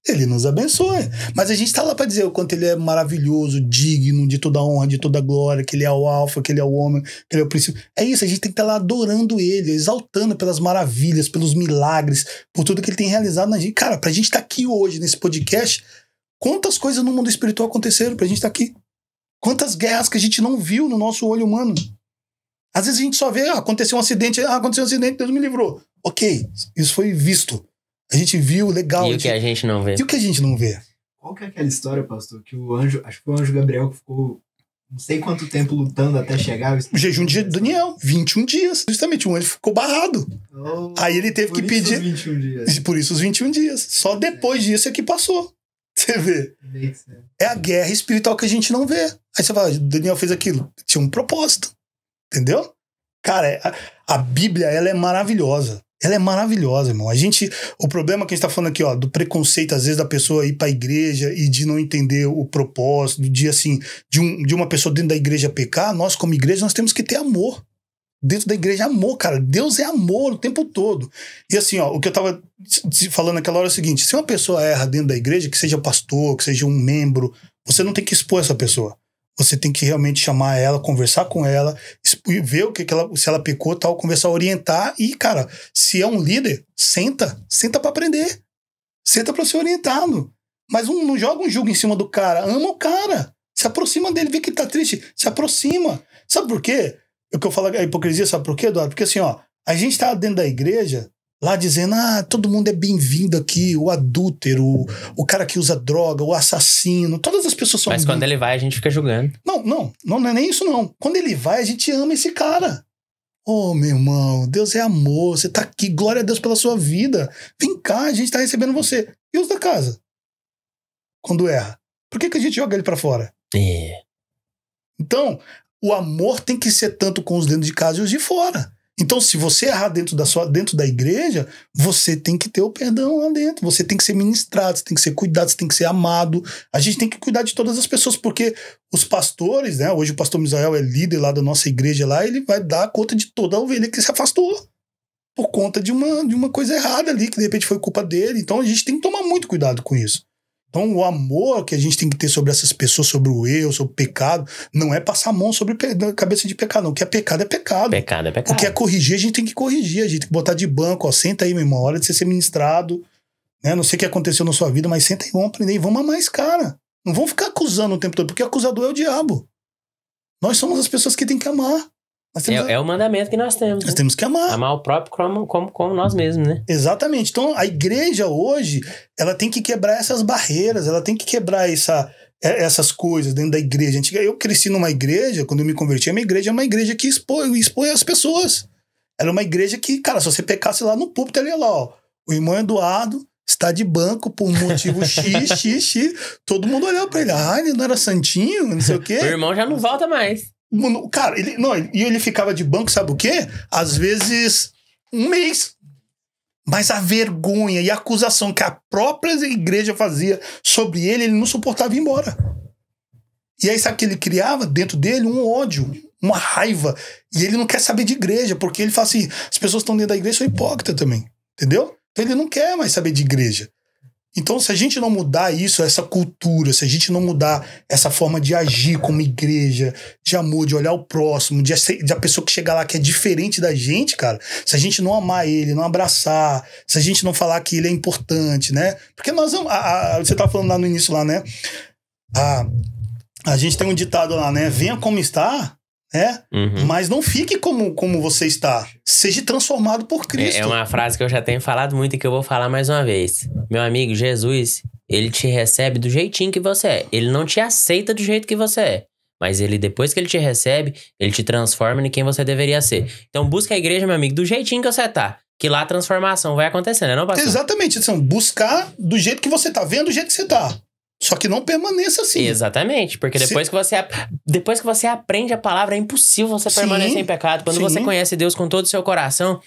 Ele nos abençoe. Mas a gente tá lá pra dizer o quanto ele é maravilhoso, digno de toda honra, de toda glória, que ele é o alfa, que ele é o homem, que ele é o princípio. É isso, a gente tem que estar lá adorando ele, exaltando pelas maravilhas, pelos milagres, por tudo que ele tem realizado na gente. Cara, pra gente estar aqui hoje nesse podcast, quantas coisas no mundo espiritual aconteceram pra gente estar aqui? Quantas guerras que a gente não viu no nosso olho humano? Às vezes a gente só vê, aconteceu um acidente, Deus me livrou. Ok, isso foi visto. A gente viu, legal. E o que a gente não vê? E o que a gente não vê? Qual que é aquela história, pastor, que o anjo, acho que foi o anjo Gabriel que ficou não sei quanto tempo lutando até chegar. O jejum de Daniel, 21 dias. Justamente, o anjo ficou barrado. Aí ele teve que pedir. Por isso os 21 dias. Por isso os 21 dias. Só depois disso é que passou. Você vê. É a guerra espiritual que a gente não vê. Aí você fala, Daniel fez aquilo. Tinha um propósito. Entendeu? Cara, a Bíblia, ela é maravilhosa. Ela é maravilhosa, irmão. O problema que a gente tá falando aqui, ó, do preconceito, às vezes, da pessoa ir pra igreja e de não entender o propósito, de uma pessoa dentro da igreja pecar, nós, como igreja, nós temos que ter amor. Dentro da igreja, amor, cara. Deus é amor o tempo todo. E assim, ó, o que eu tava falando naquela hora é o seguinte: se uma pessoa erra dentro da igreja, que seja pastor, que seja um membro, você não tem que expor essa pessoa. Você tem que realmente chamar ela, conversar com ela, ver se ela pecou, tal, conversar, orientar. E, cara, se é um líder, senta pra aprender. Senta pra ser orientado. Mas não joga um jugo em cima do cara. Ama o cara. Se aproxima dele, vê que ele tá triste. Se aproxima. Sabe por quê? O que eu falo, a hipocrisia, sabe por quê, Eduardo? Porque assim, ó, a gente tá dentro da igreja, lá dizendo, todo mundo é bem-vindo aqui, o adúltero, o cara que usa droga, o assassino, todas as pessoas são... Mas quando ele vai, a gente fica julgando. Não é nem isso, não. Quando ele vai, a gente ama esse cara. Ô, meu irmão, Deus é amor, você tá aqui, glória a Deus pela sua vida. Vem cá, a gente tá recebendo você. E os da casa? Quando erra? Por que a gente joga ele pra fora? Então, o amor tem que ser tanto com os dentro de casa e os de fora. Então, se você errar dentro da igreja, você tem que ter o perdão lá dentro. Você tem que ser ministrado, você tem que ser cuidado, você tem que ser amado. A gente tem que cuidar de todas as pessoas, porque os pastores, né? Hoje o pastor Misael é líder lá da nossa igreja lá, ele vai dar conta de toda a ovelha que se afastou. Por conta de uma coisa errada ali, que de repente foi culpa dele. Então, a gente tem que tomar muito cuidado com isso. Então, o amor que a gente tem que ter sobre essas pessoas, sobre o erro, sobre o pecado, não é passar a mão sobre a cabeça de pecado, não. O que é pecado é pecado. Pecado é pecado. O que é corrigir, a gente tem que corrigir. A gente tem que botar de banco, ó, senta aí, meu irmão, hora de você ser ministrado. Né? Não sei o que aconteceu na sua vida, mas senta aí, vamos aprender e vamos amar esse cara. Não vamos ficar acusando o tempo todo, porque o acusador é o diabo. Nós somos as pessoas que tem que amar. É o mandamento que nós temos. Nós temos que amar. Amar o próprio como nós mesmos, né? Exatamente. Então, a igreja hoje, ela tem que quebrar essas barreiras, ela tem que quebrar essas coisas dentro da igreja. Eu cresci numa igreja, quando eu me converti, a minha igreja é uma igreja que expõe as pessoas. Ela é uma igreja que, cara, se você pecasse lá no púlpito, ali, ó, o irmão Eduardo está de banco por um motivo X, todo mundo olhava pra ele, ele não era santinho, não sei o quê. O irmão já não volta mais. Cara, ele ficava de banco, sabe o quê? Às vezes, um mês. Mas a vergonha e a acusação que a própria igreja fazia sobre ele não suportava ir embora. E aí, sabe o que ele criava dentro dele? Um ódio, uma raiva. E ele não quer saber de igreja, porque ele fala assim, as pessoas que estão dentro da igreja são hipócritas também. Entendeu? Então ele não quer mais saber de igreja. Então, se a gente não mudar isso, essa cultura, se a gente não mudar essa forma de agir como igreja, de amor, de olhar o próximo, de a pessoa que chega lá que é diferente da gente, cara, se a gente não amar ele, não abraçar, se a gente não falar que ele é importante, né? Porque você tá falando lá no início lá, né? A gente tem um ditado lá, né? Venha como está, né? Uhum. Mas não fique como você está. Seja transformado por Cristo. É uma frase que eu já tenho falado muito e que eu vou falar mais uma vez. Meu amigo, Jesus, ele te recebe do jeitinho que você é. Ele não te aceita do jeito que você é. Mas ele, depois que ele te recebe, ele te transforma em quem você deveria ser. Então busca a igreja, meu amigo, do jeitinho que você tá. Que lá a transformação vai acontecendo, não, pastor? Exatamente. Então, buscar do jeito que você tá. Vendo do jeito que você tá. Só que não permaneça assim. Exatamente, porque depois que você aprende a palavra, é impossível você permanecer em pecado. Quando você conhece Deus com todo o seu coração,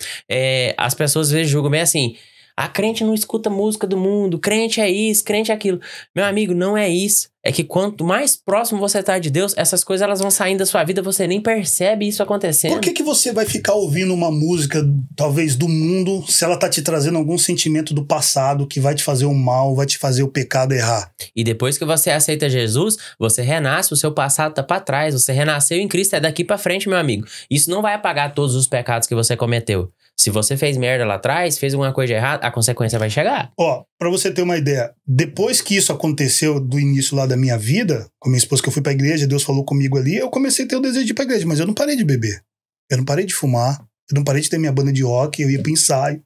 as pessoas às vezes julgam bem assim, A crente não escuta música do mundo, crente é isso, crente é aquilo. Meu amigo, não é isso. É que quanto mais próximo você tá de Deus, essas coisas elas vão saindo da sua vida, você nem percebe isso acontecendo. Por que você vai ficar ouvindo uma música, talvez do mundo, se ela tá te trazendo algum sentimento do passado que vai te fazer o mal, vai te fazer o pecado errar? E depois que você aceita Jesus, você renasce, o seu passado tá pra trás, você renasceu em Cristo, é daqui pra frente, meu amigo. Isso não vai apagar todos os pecados que você cometeu. Se você fez merda lá atrás, fez alguma coisa de errado, a consequência vai chegar. Ó, pra você ter uma ideia, depois que isso aconteceu do início lá da minha vida, com minha esposa, que eu fui pra igreja, Deus falou comigo ali, eu comecei a ter o desejo de ir pra igreja, mas eu não parei de beber. Eu não parei de fumar, eu não parei de ter minha banda de rock, eu ia pro ensaio.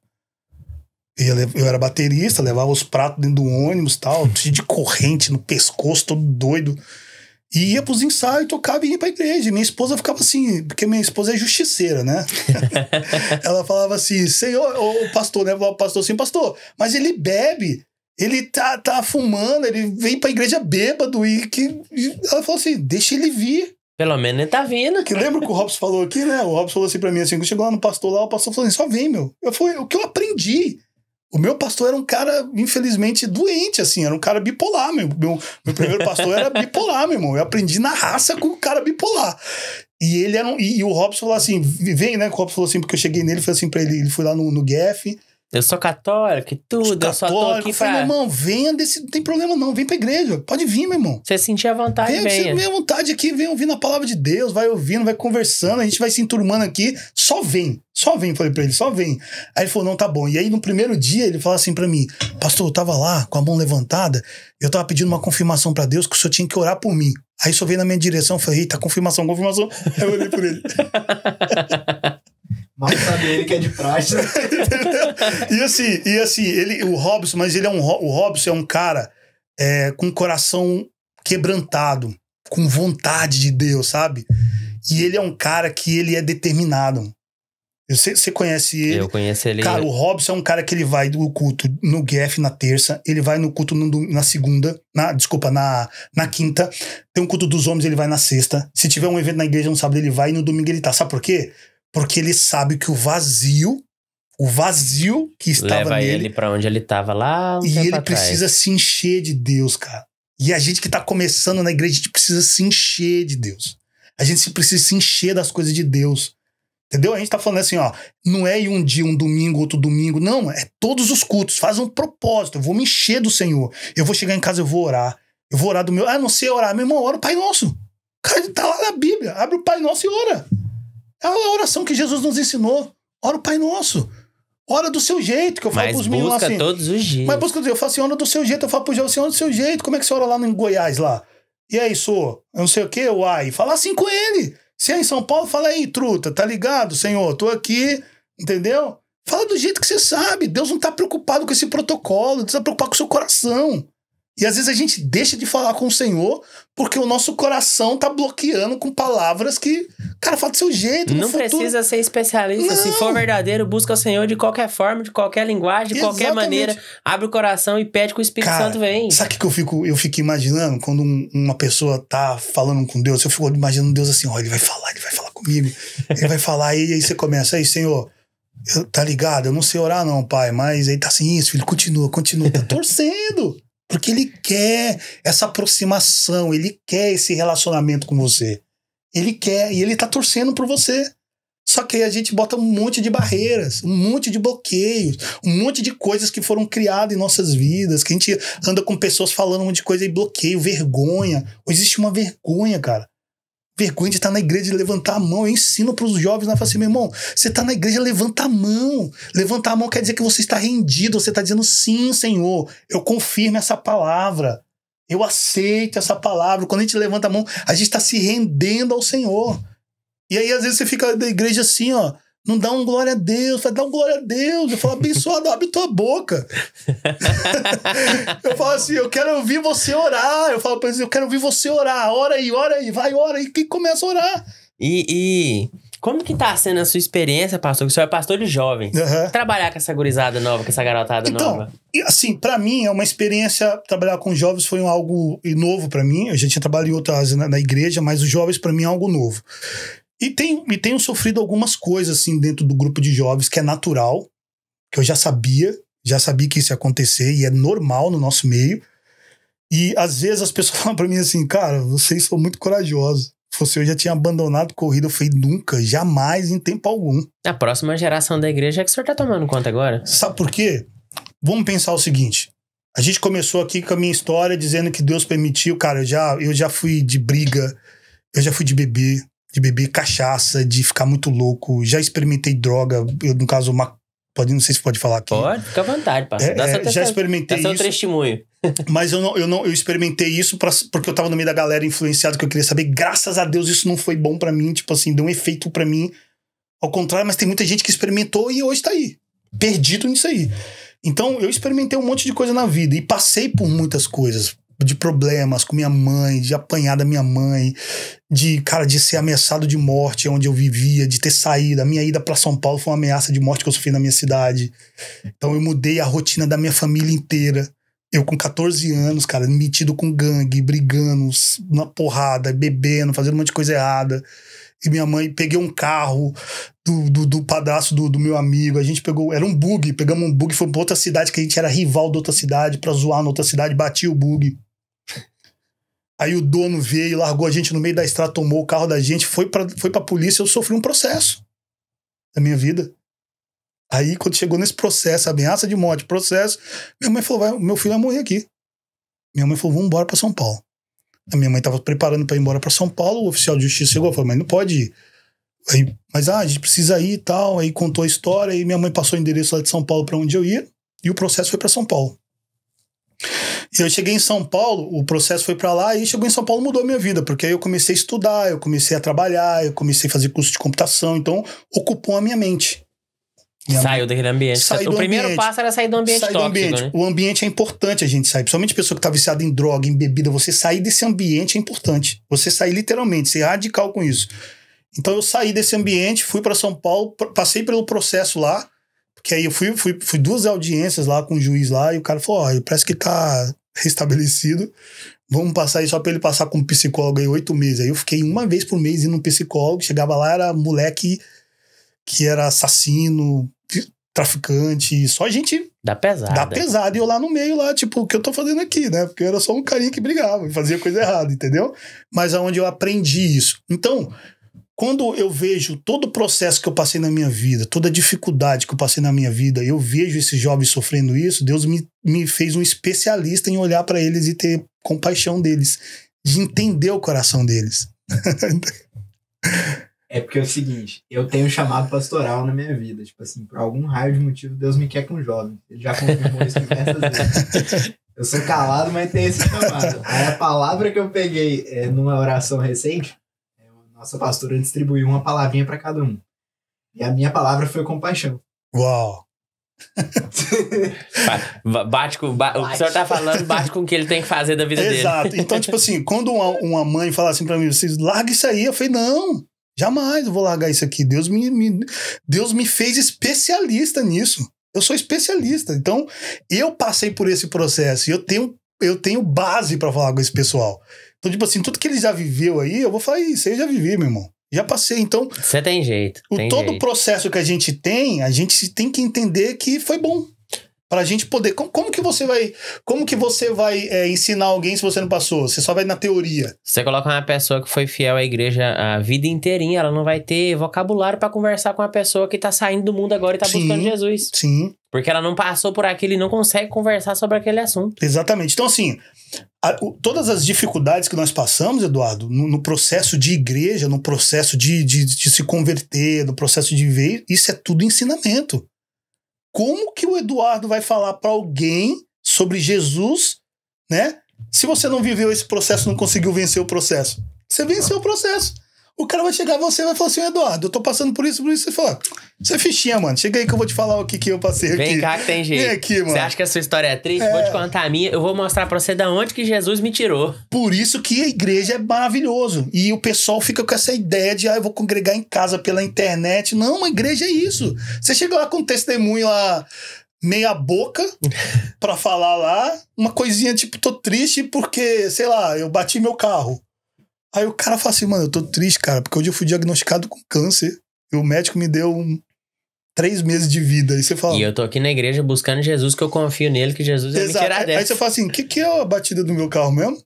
Eu era baterista, levava os pratos dentro do ônibus e tal, cheio de corrente no pescoço, todo doido. E ia pros ensaios, tocava e ia pra igreja. Minha esposa ficava assim, porque minha esposa é justiceira, né? Ela falava assim, Senhor, o pastor, né? O pastor assim, pastor, mas ele bebe, ele tá fumando, ele vem pra igreja bêbado e ela falou assim, deixa ele vir. Pelo menos ele tá vindo. Que lembra que o Robson falou aqui, né? O Robson falou assim pra mim, assim, quando chegou lá no pastor lá, o pastor falou assim, só vem, meu. Foi o que eu aprendi. O meu pastor era um cara, infelizmente, doente, assim, era um cara bipolar, meu primeiro pastor era bipolar, meu irmão. Eu aprendi na raça com o cara bipolar. E ele era e o Robson falou assim, vem, né? O Robson falou assim, porque eu cheguei nele, falei assim pra ele foi lá no GEF. Eu sou católico e tudo, eu só tô aqui pra... Meu irmão, venha desse... Não tem problema não, vem pra igreja. Pode vir, meu irmão. Você sentir a vontade, venha. Você vem à vontade aqui, vem ouvindo a palavra de Deus, vai ouvindo, vai conversando, a gente vai se enturmando aqui. Só vem, falei pra ele, só vem. Aí ele falou, não, tá bom. E aí no primeiro dia ele falou assim pra mim, pastor, eu tava lá com a mão levantada, eu tava pedindo uma confirmação pra Deus que o senhor tinha que orar por mim. Aí só veio na minha direção, eu falei, eita, confirmação. Aí eu olhei por ele. Mal sabe ele que é de praxe. e assim, o Robson, mas o Robson é um cara com coração quebrantado, com vontade de Deus, sabe? E ele é um cara que ele é determinado. Você conhece ele? Eu conheço ele. Cara, o Robson é um cara que ele vai do culto no GEF na terça, ele vai no culto na segunda, na quinta, tem um culto dos homens, ele vai na sexta. Se tiver um evento na igreja no sábado, ele vai e no domingo ele tá. Sabe por quê? Porque ele sabe que o vazio que estava leva nele... Leva ele pra onde ele tava lá e ele precisa se encher de Deus, cara. E a gente que tá começando na igreja, a gente precisa se encher de Deus. A gente precisa se encher das coisas de Deus. Entendeu? A gente tá falando assim, ó, não é um dia, um domingo, outro domingo. Não, é todos os cultos. Faz um propósito. Eu vou me encher do Senhor. Eu vou chegar em casa, eu vou orar. Eu vou orar do meu... não sei orar. Meu irmão, ora o Pai Nosso. Cara, tá lá na Bíblia. Abre o Pai Nosso e ora. É a oração que Jesus nos ensinou. Ora o Pai Nosso. Ora do seu jeito, que eu falo pros meninos assim. Mas busca todos os dias. Mas busca, eu falo assim, ora do seu jeito. Eu falo pro Gil assim, ora do seu jeito. Como é que você ora lá em Goiás, lá? E aí, eu não sei o que, uai. Fala assim com ele. Se é em São Paulo, fala aí, truta, tá ligado, Senhor? Tô aqui, entendeu? Fala do jeito que você sabe. Deus não tá preocupado com esse protocolo. Deus tá preocupado com o seu coração. E às vezes a gente deixa de falar com o Senhor porque o nosso coração tá bloqueando com palavras que, cara, fala do seu jeito. Não precisa ser especialista. Não. Se for verdadeiro, busca o Senhor de qualquer forma, de qualquer linguagem, de qualquer maneira. Abre o coração e pede que o Espírito Santo venha. Sabe o que eu fico imaginando quando uma pessoa tá falando com Deus? Eu fico imaginando Deus assim, ó, ele vai falar comigo. Ele vai falar, e aí você começa, aí, Senhor, tá ligado? Eu não sei orar não, pai, mas aí tá assim, isso, filho, continua, tá torcendo. Porque ele quer essa aproximação, ele quer esse relacionamento com você. Ele quer, e ele tá torcendo por você. Só que aí a gente bota um monte de barreiras, um monte de bloqueios, um monte de coisas que foram criadas em nossas vidas, que a gente anda com pessoas falando um monte de coisa e bloqueio, vergonha. Existe uma vergonha, cara. Vergonha de estar na igreja e levantar a mão. Eu ensino para os jovens, né? Eu falo assim, meu irmão, você está na igreja, levanta a mão. Levantar a mão quer dizer que você está rendido, você está dizendo sim, Senhor. Eu confirmo essa palavra. Eu aceito essa palavra. Quando a gente levanta a mão, a gente está se rendendo ao Senhor. E aí, às vezes, você fica da igreja assim, ó, não dá um glória a Deus, vai dar um glória a Deus. Eu falo, abençoado, abre tua boca. Eu falo assim, eu quero ouvir você orar. Eu falo pra eles, eu quero ouvir você orar. Ora aí, vai, ora. E quem começa a orar? E como que tá sendo a sua experiência, pastor? Que o senhor é pastor de jovens. Uhum. Trabalhar com essa gurizada nova, com essa garotada nova. Então, assim, pra mim, é uma experiência. Trabalhar com jovens foi algo novo pra mim. Eu já tinha trabalhado em outras na igreja, mas os jovens pra mim é algo novo. E tenho sofrido algumas coisas assim dentro do grupo de jovens que é natural, que eu já sabia, Já sabia que isso ia acontecer e é normal no nosso meio. E às vezes as pessoas falam pra mim assim, cara, vocês são muito corajosos. Se fosse eu já tinha abandonado corrida. Eu falei, nunca, jamais, em tempo algum. A próxima geração da igreja é que o senhor tá tomando conta agora. Sabe por quê? Vamos pensar o seguinte. A gente começou aqui com a minha história dizendo que Deus permitiu. Cara, eu já fui de briga, eu já fui de beber cachaça, de ficar muito louco. Já experimentei droga, eu, no caso, não sei se pode falar aqui. Pode, fica à vontade, pastor. Já experimentei isso. É seu seu testemunho. Mas eu experimentei isso porque eu tava no meio da galera influenciada, que eu queria saber. Graças a Deus isso não foi bom pra mim, tipo assim, deu um efeito pra mim. Ao contrário, mas tem muita gente que experimentou e hoje tá aí, perdido nisso aí. Então eu experimentei um monte de coisa na vida e passei por muitas coisas, de problemas com minha mãe, de apanhar da minha mãe, de ser ameaçado de morte onde eu vivia, de ter saído. A minha ida pra São Paulo foi uma ameaça de morte que eu sofri na minha cidade. Então eu mudei a rotina da minha família inteira. Eu com 14 anos, cara, metido com gangue, brigando na porrada, bebendo, fazendo um monte de coisa errada. E minha mãe, peguei um carro do padrasto do meu amigo, a gente pegou, era um bug, pegamos um bug, foi pra outra cidade, que a gente era rival da outra cidade, pra zoar na outra cidade, bati o bug. Aí o dono veio, largou a gente no meio da estrada, tomou o carro da gente, foi pra polícia, eu sofri um processo da minha vida. Aí, quando chegou nesse processo, ameaça de morte, processo, minha mãe falou, meu filho vai morrer aqui. Minha mãe falou, vamos embora pra São Paulo. A minha mãe tava preparando pra ir embora pra São Paulo, o oficial de justiça chegou e falou, mas não pode ir. Aí, mas a gente precisa ir e tal. Aí contou a história, e minha mãe passou o endereço lá de São Paulo pra onde eu ia, e o processo foi pra São Paulo. E eu cheguei em São Paulo, o processo foi pra lá, e chegou em São Paulo, mudou a minha vida, porque aí eu comecei a estudar, eu comecei a trabalhar, eu comecei a fazer curso de computação, então ocupou a minha mente. Saiu daquele ambiente. O primeiro passo era sair do ambiente tóxico, né? O ambiente é importante a gente sair. Principalmente pessoa que tá viciada em droga, em bebida. Você sair desse ambiente é importante. Você sair literalmente, ser radical com isso. Então eu saí desse ambiente, fui pra São Paulo, passei pelo processo lá, porque aí eu fui 2 audiências lá com o juiz lá, e o cara falou, parece que tá restabelecido, vamos passar aí só pra ele passar com um psicólogo aí 8 meses. Aí eu fiquei uma vez por mês indo no psicólogo, chegava lá, era moleque que era assassino, traficante, só gente da pesada. E eu lá no meio, lá, tipo, o que eu tô fazendo aqui, né? Porque eu era só um carinha que brigava, fazia coisa errada, entendeu? Mas aonde eu aprendi isso. Então, quando eu vejo todo o processo que eu passei na minha vida, toda a dificuldade que eu passei na minha vida, eu vejo esses jovens sofrendo isso, Deus me fez um especialista em olhar pra eles e ter compaixão deles, de entender o coração deles. É porque é o seguinte, eu tenho um chamado pastoral na minha vida. Tipo assim, por algum raio de motivo, Deus me quer com jovem. Ele já confirmou isso diversas vezes. Eu sou calado, mas tenho esse chamado. Aí a palavra que eu peguei numa oração recente, nossa pastora distribuiu uma palavrinha para cada um. E a minha palavra foi compaixão. Uau! O que o senhor tá falando bate com o que ele tem que fazer da vida dele. Exato. Então, tipo assim, quando uma mãe fala assim pra mim, vocês larga isso aí, eu falei, não, jamais eu vou largar isso aqui. Deus me fez especialista nisso. Eu sou especialista. Então, eu passei por esse processo e eu tenho base pra falar com esse pessoal. Então, tipo assim, tudo que ele já viveu aí, eu vou falar, isso aí eu já vivi, meu irmão. Já passei, então... Você tem jeito. Todo o processo que a gente tem que entender que foi bom. Pra gente poder... Como que você vai ensinar alguém se você não passou? Você só vai na teoria. Você coloca uma pessoa que foi fiel à igreja a vida inteirinha, ela não vai ter vocabulário pra conversar com uma pessoa que tá saindo do mundo agora e tá buscando Jesus. Sim. Porque ela não passou por aquilo e não consegue conversar sobre aquele assunto. Exatamente. Então, assim... todas as dificuldades que nós passamos, Eduardo, no processo de igreja, no processo de se converter, no processo de ver, isso é tudo ensinamento. Como que o Eduardo vai falar para alguém sobre Jesus, né? Se você não viveu esse processo, não conseguiu vencer o processo. Você venceu o processo. O cara vai chegar a você e vai falar assim, Eduardo, eu tô passando por isso. Você fala, você é fichinha, mano. Chega aí que eu vou te falar o que eu passei aqui. Vem cá que tem jeito. Vem aqui, mano. Você acha que a sua história é triste? Vou te contar a minha. Eu vou mostrar pra você da onde que Jesus me tirou. Por isso que a igreja é maravilhoso. E o pessoal fica com essa ideia de, eu vou congregar em casa pela internet. Não, uma igreja é isso. Você chega lá com um testemunho lá, meia boca, pra falar lá, uma coisinha tipo, tô triste porque, sei lá, eu bati meu carro. Aí o cara fala assim, mano, eu tô triste, cara, porque hoje eu fui diagnosticado com câncer. E o médico me deu 3 meses de vida. Aí você fala... E eu tô aqui na igreja buscando Jesus, que eu confio nele, que Jesus vai me tirar dessa. Aí você fala assim, o que é a batida do meu carro mesmo?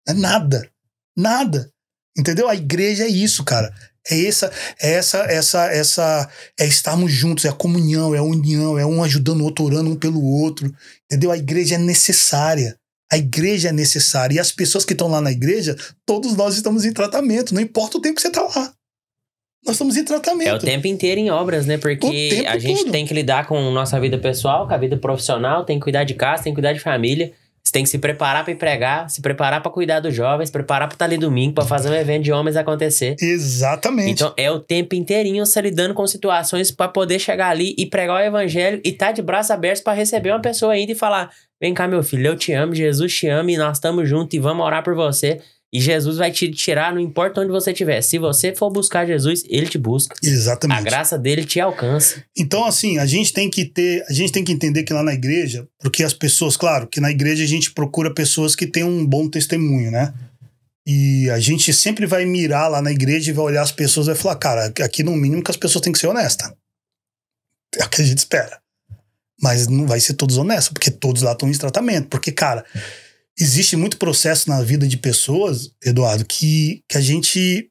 É nada. Nada. Entendeu? A igreja é isso, cara. É estarmos juntos, é a comunhão, é a união, é um ajudando o outro, orando um pelo outro. Entendeu? A igreja é necessária. A igreja é necessária. E as pessoas que estão lá na igreja, todos nós estamos em tratamento. Não importa o tempo que você está lá. Nós estamos em tratamento. É o tempo inteiro em obras, né? Porque a gente tem que lidar com nossa vida pessoal, com a vida profissional, tem que cuidar de casa, tem que cuidar de família. Você tem que se preparar para empregar, se preparar para cuidar dos jovens, se preparar para estar ali domingo, para fazer um evento de homens acontecer. Exatamente. Então é o tempo inteirinho você lidando com situações para poder chegar ali e pregar o evangelho e estar de braços abertos para receber uma pessoa ainda e falar: vem cá, meu filho, eu te amo, Jesus te ama e nós estamos juntos e vamos orar por você. E Jesus vai te tirar, não importa onde você estiver. Se você for buscar Jesus, ele te busca. Exatamente. A graça dele te alcança. Então, assim, a gente tem que entender que lá na igreja, porque as pessoas, claro, que na igreja a gente procura pessoas que têm um bom testemunho, né? E a gente sempre vai mirar lá na igreja e vai olhar as pessoas e vai falar, cara, aqui no mínimo que as pessoas têm que ser honestas. É o que a gente espera. Mas não vai ser todos honestos, porque todos lá estão em tratamento. Porque, cara... Existe muito processo na vida de pessoas, Eduardo, que a gente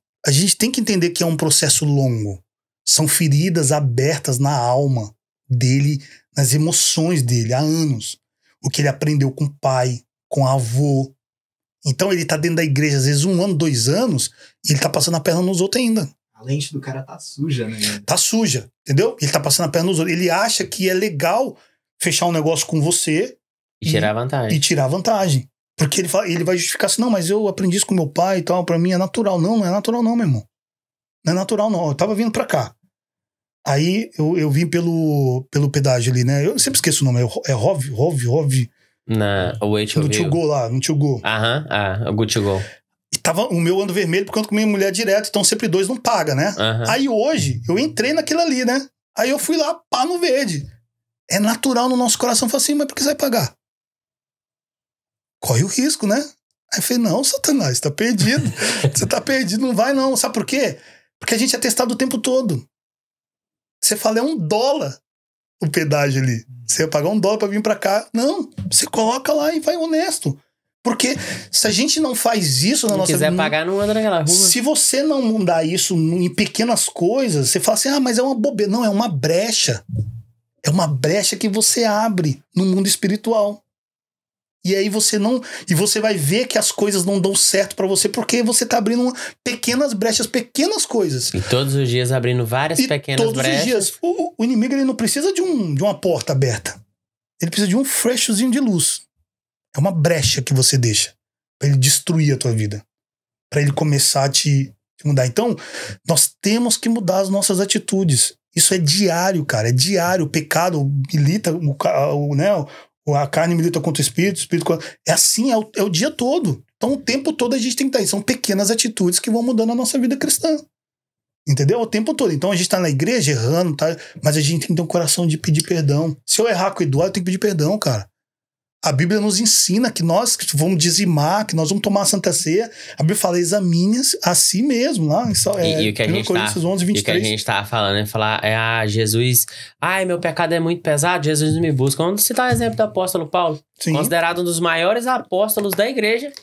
tem que entender que é um processo longo. São feridas abertas na alma dele, nas emoções dele, há anos. O que ele aprendeu com o pai, com o avô. Então ele tá dentro da igreja, às vezes 1 ano, 2 anos, e ele tá passando a perna nos outros ainda. A lente do cara tá suja, né? Tá suja, entendeu? Ele tá passando a perna nos outros. Ele acha que é legal fechar um negócio com você... E tirar vantagem. E tirar vantagem. Porque ele vai justificar assim, não, mas eu aprendi isso com meu pai e tal, pra mim é natural. Não é natural não, meu irmão. Não é natural não. Eu tava vindo pra cá. Aí eu vim pelo pedágio ali, né? Eu sempre esqueço o nome. É Rov. O Way to No To Go lá, no To Go. O Good to Go. E tava o meu ando vermelho por conta que minha mulher direto, então sempre 2 não paga, né? Aí hoje, eu entrei naquilo ali, né? Aí eu fui lá, pá, no verde. É natural no nosso coração, falar assim, mas por que você vai pagar? Corre o risco, né? Aí eu falei, não, Satanás, você tá perdido. Você tá perdido, não vai não. Sabe por quê? Porque a gente é testado o tempo todo. Você fala, é $1 o pedágio ali. Você vai pagar $1 pra vir pra cá. Não, você coloca lá e vai honesto. Porque se a gente não faz isso na nossa vida... Se quiser pagar, não anda naquela rua. Se você não mudar isso em pequenas coisas, você fala assim, mas é uma bobeira. Não, é uma brecha. É uma brecha que você abre no mundo espiritual. E aí você vai ver que as coisas não dão certo pra você porque você tá abrindo pequenas brechas, pequenas coisas. E todos os dias abrindo várias pequenas brechas. Todos os dias. O inimigo ele não precisa de uma porta aberta. Ele precisa de um flechozinho de luz. É uma brecha que você deixa pra ele destruir a tua vida. Pra ele começar a te mudar. Então, nós temos que mudar as nossas atitudes. Isso é diário, cara. É diário. O pecado milita, a carne milita contra o espírito contra... É assim, é o dia todo. Então o tempo todo a gente tem que estar aí. São pequenas atitudes que vão mudando a nossa vida cristã. Entendeu? O tempo todo. Então a gente tá na igreja errando, tá? Mas a gente tem que ter um coração de pedir perdão. Se eu errar com o Eduardo, eu tenho que pedir perdão, cara. A Bíblia nos ensina que nós vamos dizimar, que nós vamos tomar a Santa Ceia. A Bíblia fala, examine a si mesmo. Lá, e o que a gente tava falando, né? Falar, Jesus, meu pecado é muito pesado, Jesus não me busca. Vamos citar o exemplo do apóstolo Paulo. Sim. Considerado um dos maiores apóstolos da igreja.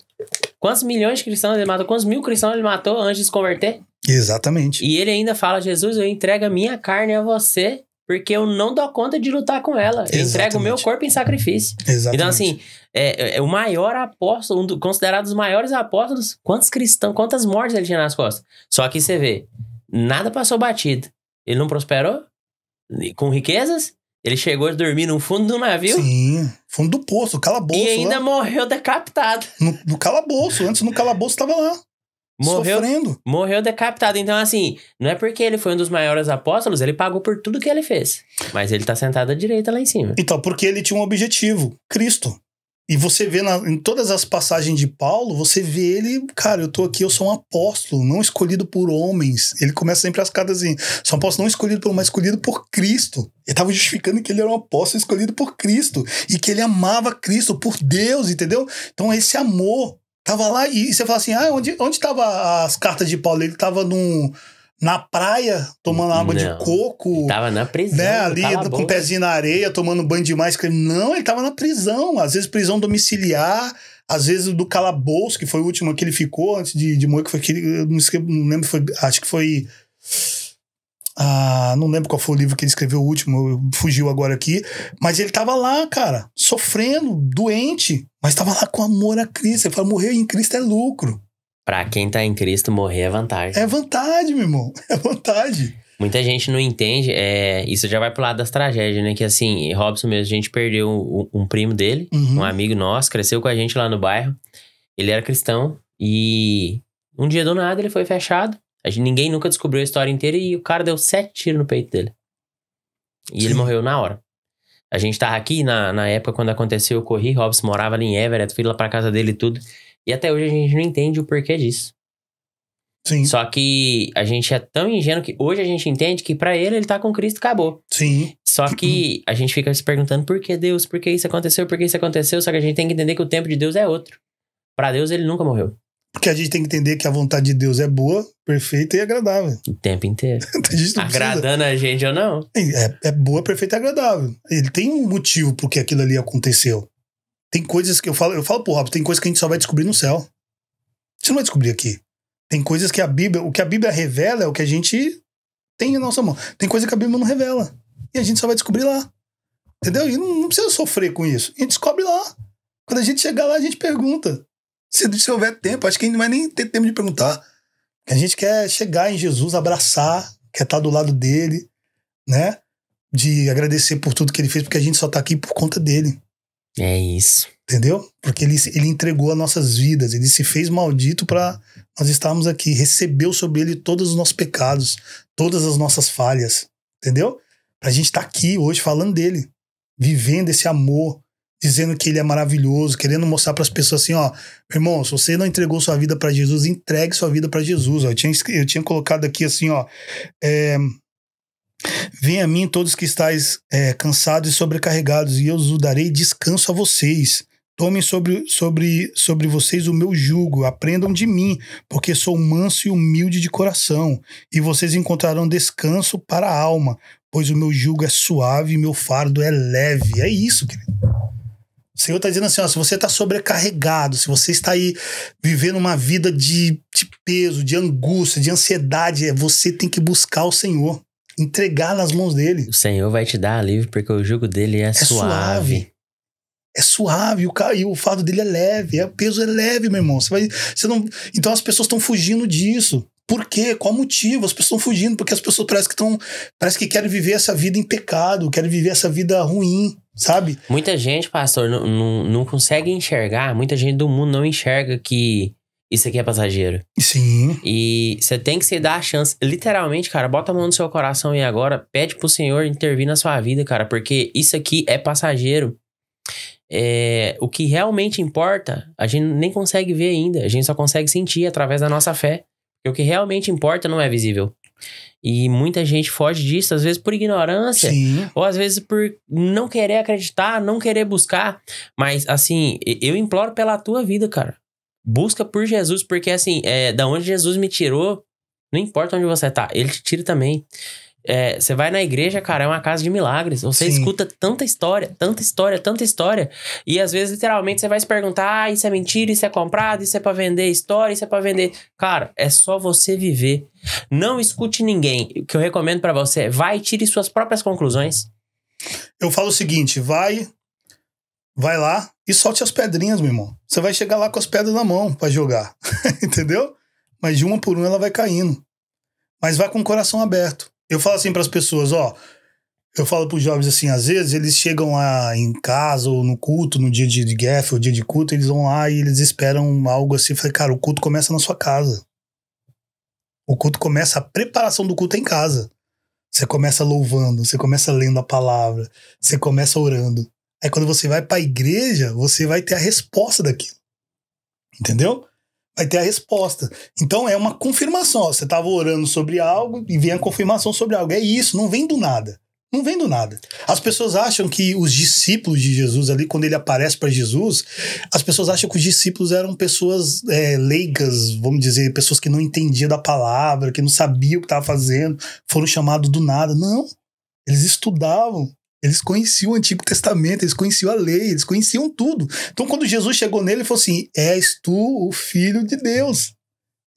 Quantos milhões de cristãos ele matou? Quantos mil cristãos ele matou antes de se converter? Exatamente. E ele ainda fala, Jesus, eu entrego a minha carne a você, porque eu não dou conta de lutar com ela. Eu entrego o meu corpo em sacrifício. Exatamente. Então, assim, o maior apóstolo, considerado os maiores apóstolos, quantas mortes ele tinha nas costas? Só que você vê, nada passou batido. Ele não prosperou? Com riquezas? Ele chegou a dormir no fundo do navio? Sim, fundo do poço, calabouço. E ainda morreu decapitado. No calabouço, antes no calabouço estava lá. Morreu decapitado. Então, assim, não é porque ele foi um dos maiores apóstolos, ele pagou por tudo que ele fez. Mas ele tá sentado à direita lá em cima. Então, porque ele tinha um objetivo, Cristo. E você vê em todas as passagens de Paulo, você vê ele, cara, eu tô aqui, eu sou um apóstolo, não escolhido por homens. Ele começa sempre as cartas assim, sou um apóstolo não escolhido por homens, mas escolhido por Cristo. Ele tava justificando que ele era um apóstolo escolhido por Cristo. E que ele amava Cristo, por Deus, entendeu? Então esse amor tava lá, e você fala assim, onde tava as cartas de Paulo? Ele tava na praia, tomando água de coco. Tava na prisão. Né, ali com o pezinho na areia, tomando banho de máscara. Não, ele tava na prisão. Às vezes prisão domiciliar, às vezes do calabouço, que foi o último que ele ficou antes de morrer, que foi aquele. Eu não lembro, acho que foi. Não lembro qual foi o livro que ele escreveu o último, fugiu agora aqui. Mas ele tava lá, cara, sofrendo, doente, mas tava lá com amor a Cristo. Ele fala, morrer em Cristo é lucro. Pra quem tá em Cristo, morrer é vantagem. É vantagem, meu irmão. É vantagem. Muita gente não entende, isso já vai pro lado das tragédias, né? Que assim, Robson mesmo, a gente perdeu um primo dele, um amigo nosso, cresceu com a gente lá no bairro. Ele era cristão e um dia do nada ele foi fechado. Ninguém nunca descobriu a história inteira e o cara deu 7 tiros no peito dele. E ele morreu na hora. A gente tava aqui na época quando aconteceu, eu corri, Robson morava ali em Everett, fui lá pra casa dele e tudo. E até hoje a gente não entende o porquê disso. Sim. Só que a gente é tão ingênuo que hoje a gente entende que pra ele tá com Cristo e acabou. Sim. Só que a gente fica se perguntando por que Deus, por que isso aconteceu, por que isso aconteceu. Só que a gente tem que entender que o tempo de Deus é outro. Pra Deus ele nunca morreu. Porque a gente tem que entender que a vontade de Deus é boa, perfeita e agradável. O tempo inteiro. Agradando a gente ou não. É boa, perfeita e agradável. Ele tem um motivo por que aquilo ali aconteceu. Tem coisas que eu falo pro Robson, tem coisas que a gente só vai descobrir no céu. Você não vai descobrir aqui. Tem coisas que o que a Bíblia revela é o que a gente tem em nossa mão. Tem coisa que a Bíblia não revela. E a gente só vai descobrir lá. Entendeu? E não precisa sofrer com isso. A gente descobre lá. Quando a gente chegar lá, a gente pergunta. Se houver tempo, acho que a gente não vai nem ter tempo de perguntar. A gente quer chegar em Jesus, abraçar, quer estar do lado dele, né? De agradecer por tudo que ele fez, porque a gente só tá aqui por conta dele. É isso. Entendeu? Porque ele entregou as nossas vidas, ele se fez maldito para nós estarmos aqui, recebeu sobre ele todos os nossos pecados, todas as nossas falhas, entendeu? Pra gente estar aqui hoje falando dele, vivendo esse amor, dizendo que ele é maravilhoso, querendo mostrar para as pessoas assim, ó, meu irmão, se você não entregou sua vida para Jesus, entregue sua vida para Jesus. Ó. Eu tinha colocado aqui assim, ó, venha a mim todos que estáis cansados e sobrecarregados, e eu vos darei descanso a vocês. Tomem sobre vocês o meu jugo, aprendam de mim, porque sou manso e humilde de coração, e vocês encontrarão descanso para a alma, pois o meu jugo é suave e meu fardo é leve. É isso, querido. O Senhor está dizendo assim, ó, se você está sobrecarregado, se você está aí vivendo uma vida de peso, de angústia, de ansiedade, você tem que buscar o Senhor, entregar nas mãos dele. O Senhor vai te dar alívio porque o jugo dele é suave. É suave, e o fardo dele é leve, o peso é leve, meu irmão. Então as pessoas estão fugindo disso. Por quê? Qual motivo? As pessoas estão fugindo porque as pessoas parece que querem viver essa vida em pecado, querem viver essa vida ruim, sabe? Muita gente, pastor, não consegue enxergar, muita gente do mundo não enxerga que isso aqui é passageiro. Sim. E você tem que se dar a chance. Literalmente, cara, bota a mão no seu coração e agora pede pro Senhor intervir na sua vida, cara, porque isso aqui é passageiro. O que realmente importa, a gente nem consegue ver ainda. A gente só consegue sentir através da nossa fé. Porque o que realmente importa não é visível. E muita gente foge disso, às vezes por ignorância. Sim. Ou às vezes por não querer acreditar, não querer buscar. Mas, assim, eu imploro pela tua vida, cara. Busca por Jesus, porque, assim, da onde Jesus me tirou, não importa onde você tá, ele te tira também. Você vai na igreja, cara, é uma casa de milagres. Você Sim. escuta tanta história, tanta história, tanta história. E às vezes, literalmente, você vai se perguntar: isso é mentira, isso é comprado, isso é pra vender história, isso é pra vender. Cara, é só você viver. Não escute ninguém. O que eu recomendo pra você é: vai e tire suas próprias conclusões. Eu falo o seguinte: vai lá e solte as pedrinhas, meu irmão. Você vai chegar lá com as pedras na mão pra jogar. Entendeu? Mas de uma por uma ela vai caindo. Mas vai com o coração aberto. Eu falo assim para as pessoas, ó, eu falo para os jovens assim, às vezes eles chegam lá em casa ou no culto, no dia de guerra ou dia de culto, eles vão lá e eles esperam algo assim. Eu falei, cara, o culto começa na sua casa. O culto começa, a preparação do culto é em casa. Você começa louvando, você começa lendo a palavra, você começa orando. Aí quando você vai para a igreja, você vai ter a resposta daquilo. Entendeu? Vai ter a resposta. Então é uma confirmação. Ó, você estava orando sobre algo e vem a confirmação sobre algo. É isso, não vem do nada. Não vem do nada. As pessoas acham que os discípulos de Jesus ali, quando ele aparece para Jesus, as pessoas acham que os discípulos eram pessoas leigas, vamos dizer, pessoas que não entendiam da palavra, que não sabiam o que estava fazendo, foram chamados do nada. Não. Eles estudavam, eles conheciam o Antigo Testamento, eles conheciam a lei, eles conheciam tudo. Então, quando Jesus chegou nele, ele falou assim: és tu o Filho de Deus.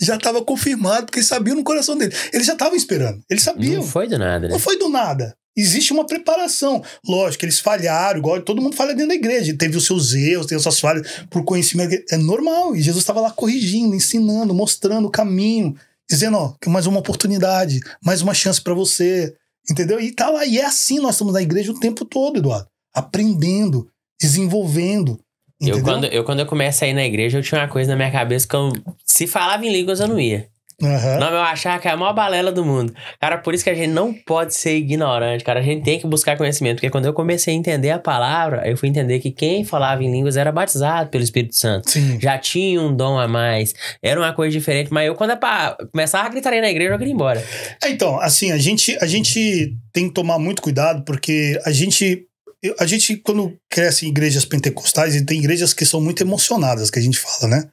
Já estava confirmado, porque eles sabiam no coração dele. Eles já estavam esperando, eles sabiam. Não foi do nada, né? Não foi do nada. Existe uma preparação. Lógico, eles falharam, igual todo mundo falha dentro da igreja. Teve os seus erros, teve as suas falhas por conhecimento. É normal. E Jesus estava lá corrigindo, ensinando, mostrando o caminho, dizendo, ó, mais uma oportunidade, mais uma chance para você. Entendeu? E tá lá. E é assim nós estamos na igreja o tempo todo, Eduardo. Aprendendo, desenvolvendo. Eu, quando eu comecei a ir na igreja, eu tinha uma coisa na minha cabeça que se falava em línguas, eu não ia. Uhum. Não, eu achava que é a maior balela do mundo. Cara, por isso que a gente não pode ser ignorante, cara. A gente tem que buscar conhecimento. Porque quando eu comecei a entender a palavra, eu fui entender que quem falava em línguas era batizado pelo Espírito Santo. Sim. Já tinha um dom a mais. Era uma coisa diferente. Mas eu, quando começava a gritar na igreja, eu queria ir embora. Então, assim, a gente tem que tomar muito cuidado, porque a gente, quando cresce em igrejas pentecostais, e tem igrejas que são muito emocionadas, que a gente fala, né?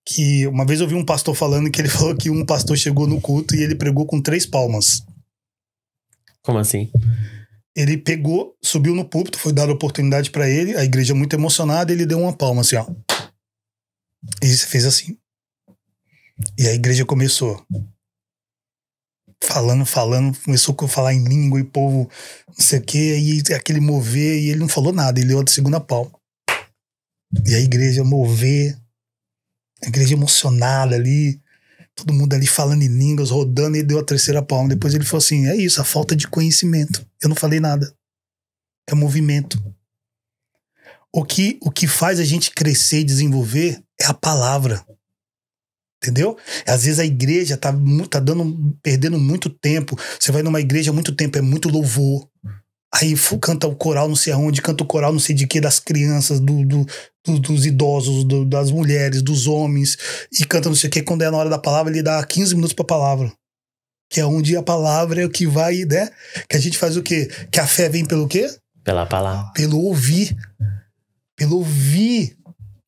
Que uma vez eu vi um pastor falando que ele falou que um pastor chegou no culto e ele pregou com 3 palmas. Como assim? Ele pegou, subiu no púlpito, foi dada a oportunidade pra ele, a igreja muito emocionada, ele deu uma palma assim, ó. E ele fez assim. E a igreja começou. Falando, começou a falar em língua e povo, não sei o que, e aquele mover, e ele não falou nada, ele deu a segunda palma. E a igreja mover, a igreja emocionada ali, todo mundo ali falando em línguas, rodando, e deu a 3ª palma. Depois ele falou assim: é isso, a falta de conhecimento. Eu não falei nada. É movimento. O que faz a gente crescer e desenvolver é a palavra. Entendeu? Às vezes a igreja tá perdendo muito tempo. Você vai numa igreja há muito tempo, é muito louvor. Aí canta o coral não sei aonde, canta o coral não sei de que, das crianças, dos idosos, das mulheres, dos homens, e canta não sei o que. Quando é na hora da palavra, ele dá 15 minutos pra palavra. Que é onde a palavra é o que vai, né? Que a gente faz o quê? Que a fé vem pelo quê? Pela palavra. Pelo ouvir. Pelo ouvir.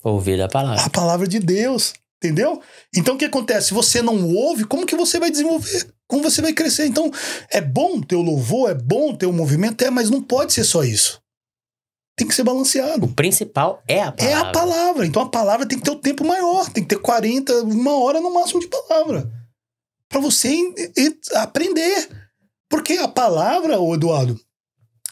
Ouvir a palavra. A palavra de Deus. Entendeu? Então o que acontece? Se você não ouve, como que você vai desenvolver? Como você vai crescer? Então é bom ter o louvor, é bom ter o movimento, mas não pode ser só isso. Tem que ser balanceado. O principal é a palavra. É a palavra. Então a palavra tem que ter o tempo maior. Tem que ter 40, 1 hora no máximo de palavra. Pra você aprender. Porque a palavra, Eduardo,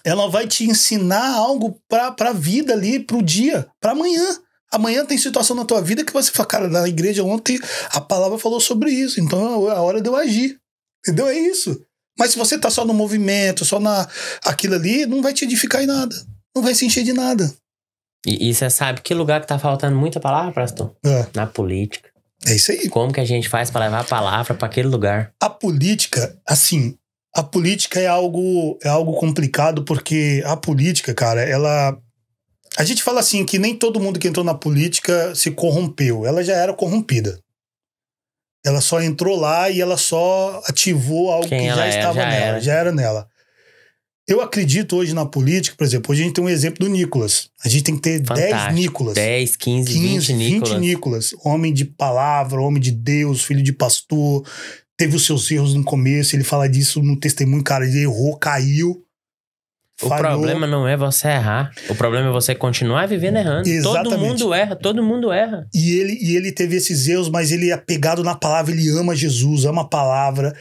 ela vai te ensinar algo pra vida ali, pro dia, pra amanhã. Amanhã tem situação na tua vida que você fala, cara, na igreja ontem a palavra falou sobre isso, então é a hora de eu agir. Entendeu? É isso. Mas se você tá só no movimento, só aquilo ali, não vai te edificar em nada. Não vai se encher de nada. E você sabe que lugar que tá faltando muita palavra, pastor? Na política. É isso aí. Como que a gente faz pra levar a palavra pra aquele lugar? A política, assim, a política é algo complicado, porque a política, cara, a gente fala assim que nem todo mundo que entrou na política se corrompeu. Ela já era corrompida. Ela só entrou lá e ela só ativou algo que já estava nela. Já era nela. Eu acredito hoje na política, por exemplo, hoje a gente tem um exemplo do Nicolas. A gente tem que ter 10 Nicolas. 10, 15, 20 Nicolas. 20 Nicolas. Homem de palavra, homem de Deus, filho de pastor. Teve os seus erros no começo. Ele fala disso no testemunho, cara. Ele errou, caiu. O problema não é você errar. O problema é você continuar vivendo errando. Exatamente. Todo mundo erra. E ele teve esses erros, mas ele é apegado na palavra, ele ama Jesus, ama a palavra.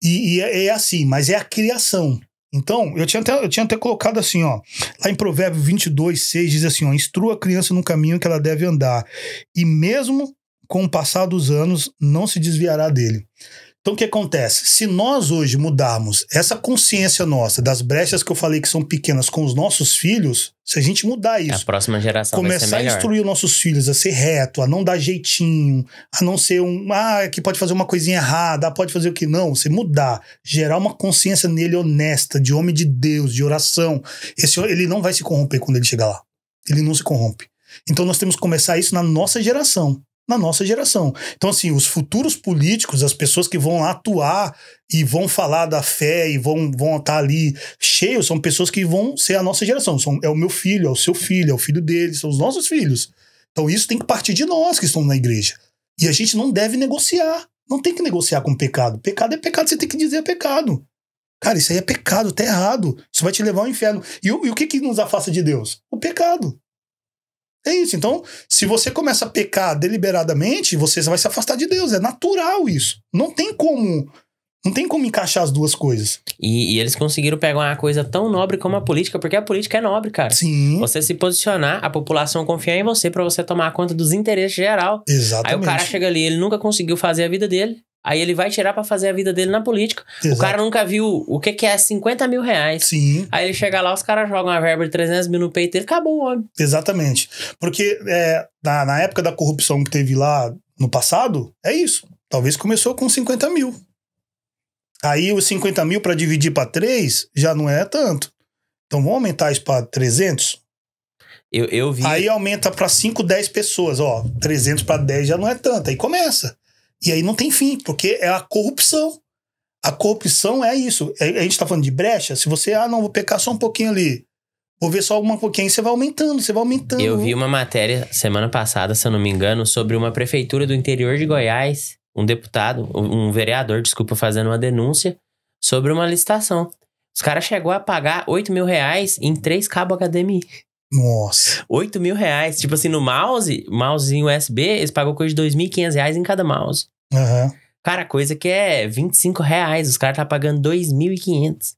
E é assim, mas é a criação. Então, eu tinha até colocado assim, ó. Lá em Provérbios 22:6 diz assim, ó: instrua a criança no caminho que ela deve andar, e mesmo com o passar dos anos, não se desviará dele. Então o que acontece? Se nós hoje mudarmos essa consciência nossa das brechas que eu falei que são pequenas com os nossos filhos, se a gente mudar isso, a próxima geração começar vai ser melhor. A instruir os nossos filhos a ser reto, a não dar jeitinho, a não ser que pode fazer uma coisinha errada, pode fazer o que não, você mudar, gerar uma consciência nele honesta, de homem de Deus, de oração, ele não vai se corromper quando ele chegar lá. Ele não se corrompe. Então nós temos que começar isso na nossa geração. na nossa geração. Então, assim, os futuros políticos, as pessoas que vão lá atuar e vão falar da fé e vão estar ali cheios, são pessoas que vão ser a nossa geração. É o meu filho, é o seu filho, é o filho dele, são os nossos filhos. Então, isso tem que partir de nós que estamos na igreja. E a gente não deve negociar. Não tem que negociar com pecado. Pecado é pecado, você tem que dizer é pecado. Cara, isso aí é pecado, tá errado. Isso vai te levar ao inferno. E o que nos afasta de Deus? O pecado. É isso. Então, se você começa a pecar deliberadamente, você vai se afastar de Deus. É natural isso. Não tem como encaixar as duas coisas. E eles conseguiram pegar uma coisa tão nobre como a política, porque a política é nobre, cara. Sim. Você se posicionar, a população confiar em você pra você tomar conta dos interesses geral. Exatamente. Aí o cara chega ali, ele nunca conseguiu fazer a vida dele. Aí ele vai tirar pra fazer a vida dele na política. Exato. O cara nunca viu o que é 50 mil reais. Sim. Aí ele chega lá, os caras jogam uma verba de 300 mil no peito dele, acabou o homem. Exatamente. Porque na época da corrupção que teve lá no passado, é isso. Talvez começou com 50 mil. Aí os 50 mil para dividir para 3 já não é tanto. Então vamos aumentar isso para 300? Eu vi... Aí aumenta para 5, 10 pessoas. Ó, 300 para 10 já não é tanto. Aí começa. E aí não tem fim, porque é a corrupção. A corrupção é isso. A gente tá falando de brecha. Se você, não, vou pecar só um pouquinho ali. Vou ver só um pouquinho. Aí você vai aumentando. Eu vi uma matéria semana passada, se eu não me engano, sobre uma prefeitura do interior de Goiás, um vereador, desculpa, fazendo uma denúncia sobre uma licitação. Os caras chegou a pagar 8 mil reais em 3 cabos HDMI. Nossa. 8 mil reais. Tipo assim, no mousezinho USB, eles pagam coisa de 2.500 reais em cada mouse. Uhum. Cara, coisa que é 25 reais. Os caras tá pagando 2.500.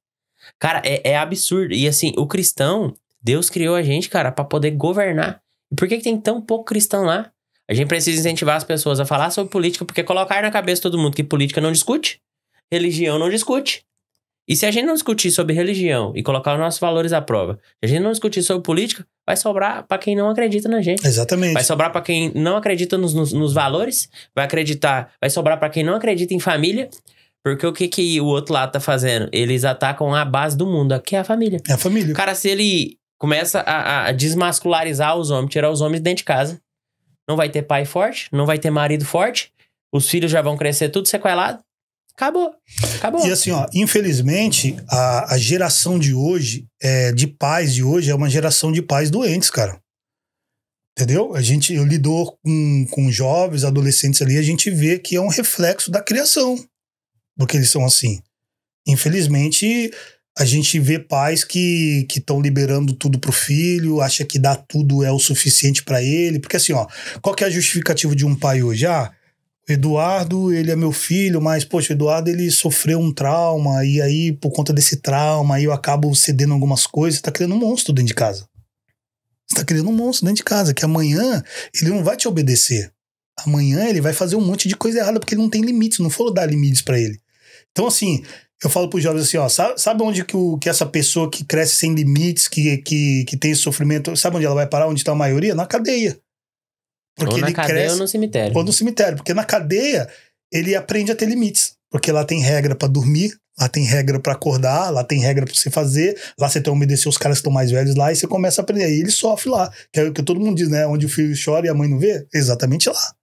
Cara, é absurdo. E assim, o cristão, Deus criou a gente, cara, pra poder governar. E por que tem tão pouco cristão lá? A gente precisa incentivar as pessoas a falar sobre política, porque colocar na cabeça de todo mundo que política não discute, religião não discute. E se a gente não discutir sobre religião e colocar os nossos valores à prova, se a gente não discutir sobre política, vai sobrar pra quem não acredita na gente. Exatamente. Vai sobrar pra quem não acredita nos valores, vai sobrar pra quem não acredita em família, porque o que o outro lado tá fazendo? Eles atacam a base do mundo, que é a família. É a família. Cara, se ele começa a desmascularizar os homens, tirar os homens de dentro de casa, não vai ter pai forte, não vai ter marido forte, os filhos já vão crescer tudo sequelado. Acabou. E assim, ó, infelizmente, a geração de hoje, de pais de hoje, é uma geração de pais doentes, cara. Entendeu? Eu lido com jovens, adolescentes ali, a gente vê que é um reflexo da criação. Porque eles são assim. Infelizmente, a gente vê pais que estão liberando tudo pro filho, acha que dar tudo é o suficiente pra ele. Porque assim, ó, qual que é a justificativa de um pai hoje? O Eduardo, ele é meu filho, mas, poxa, o Eduardo, ele sofreu um trauma, e aí, por conta desse trauma, aí eu acabo cedendo algumas coisas. Você tá criando um monstro dentro de casa. Você tá criando um monstro dentro de casa, que amanhã ele não vai te obedecer. Amanhã ele vai fazer um monte de coisa errada, porque ele não tem limites, não for dar limites pra ele. Então, assim, eu falo pros jovens assim, ó, sabe onde que essa pessoa que cresce sem limites, que tem esse sofrimento, sabe onde ela vai parar, onde tá a maioria? Na cadeia. Porque ou na ele cadeia cresce, ou no cemitério. Ou no cemitério. Porque na cadeia, ele aprende a ter limites. Porque lá tem regra pra dormir, lá tem regra pra acordar, lá tem regra pra você fazer, lá você tem que obedecer os caras que estão mais velhos lá, e você começa a aprender. Aí ele sofre lá. Que é o que todo mundo diz, né? Onde o filho chora e a mãe não vê. Exatamente lá.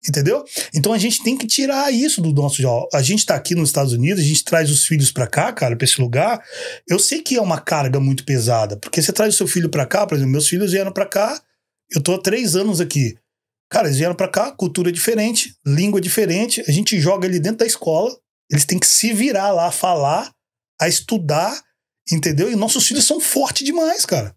Entendeu? Então a gente tem que tirar isso do nosso jovem. A gente tá aqui nos Estados Unidos, a gente traz os filhos pra cá, cara, pra esse lugar. Eu sei que é uma carga muito pesada. Porque você traz o seu filho pra cá, por exemplo, meus filhos vieram pra cá, eu tô há 3 anos aqui. Cara, eles vieram pra cá, cultura diferente, língua diferente, a gente joga ele dentro da escola, eles têm que se virar lá, a falar, a estudar, entendeu? E nossos filhos são fortes demais, cara.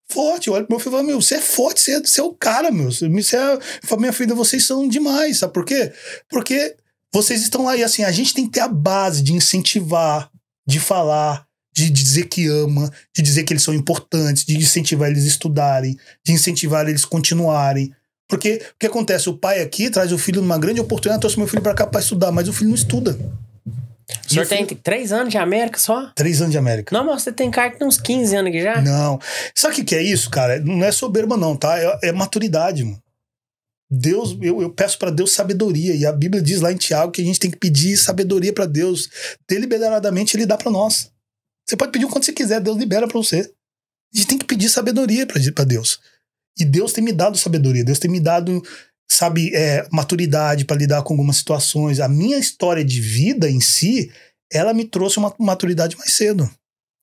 Forte. Eu olho pro meu filho e falo, meu, você é forte, você é o cara, meu. Eu falo, minha filha, vocês são demais, sabe por quê? Porque vocês estão lá e assim, a gente tem que ter a base de incentivar, de falar, de dizer que ama, de dizer que eles são importantes, de incentivar eles a estudarem, de incentivar eles a continuarem. Porque o que acontece? O pai aqui traz o filho numa grande oportunidade, trouxe meu filho pra cá pra estudar, mas o filho não estuda. O senhor tem 3 anos de América só? 3 anos de América. Não, mas você tem cara que tem uns 15 anos aqui já? Não. Sabe o que é isso, cara? Não é soberba não, tá? É maturidade, mano. Deus, eu peço pra Deus sabedoria, e a Bíblia diz lá em Tiago que a gente tem que pedir sabedoria pra Deus. Deliberadamente ele dá pra nós. Você pode pedir o quanto você quiser, Deus libera pra você. A gente tem que pedir sabedoria pra Deus. E Deus tem me dado sabedoria, Deus tem me dado sabe, maturidade para lidar com algumas situações. A minha história de vida em si, ela me trouxe uma maturidade mais cedo.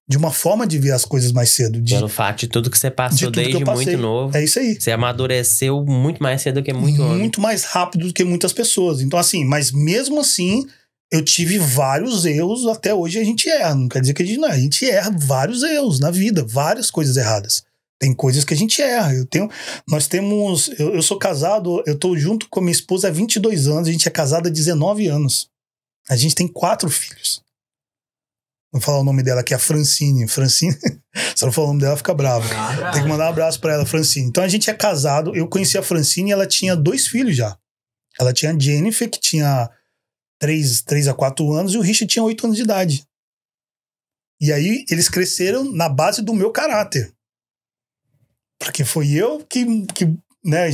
De uma forma de ver as coisas mais cedo. Pelo fato de tudo que você passou desde muito novo. É isso aí. Você amadureceu muito mais cedo do que muito homem. Muito mais rápido do que muitas pessoas. Então, assim, mas mesmo assim, eu tive vários erros. Até hoje a gente erra. Não quer dizer que a gente não erra. A gente erra vários erros na vida. Várias coisas erradas. Tem coisas que a gente erra. Eu sou casado, eu tô junto com a minha esposa há 22 anos. A gente é casado há 19 anos. A gente tem 4 filhos. Vou falar o nome dela aqui, a Francine. Francine, se eu não falar o nome dela, fica brava. Tem que mandar um abraço pra ela, Francine. Então a gente é casado, eu conheci a Francine e ela tinha 2 filhos já. Ela tinha a Jennifer, que tinha 3 a 4 anos, e o Richard tinha 8 anos de idade. E aí eles cresceram na base do meu caráter. Porque foi eu que né,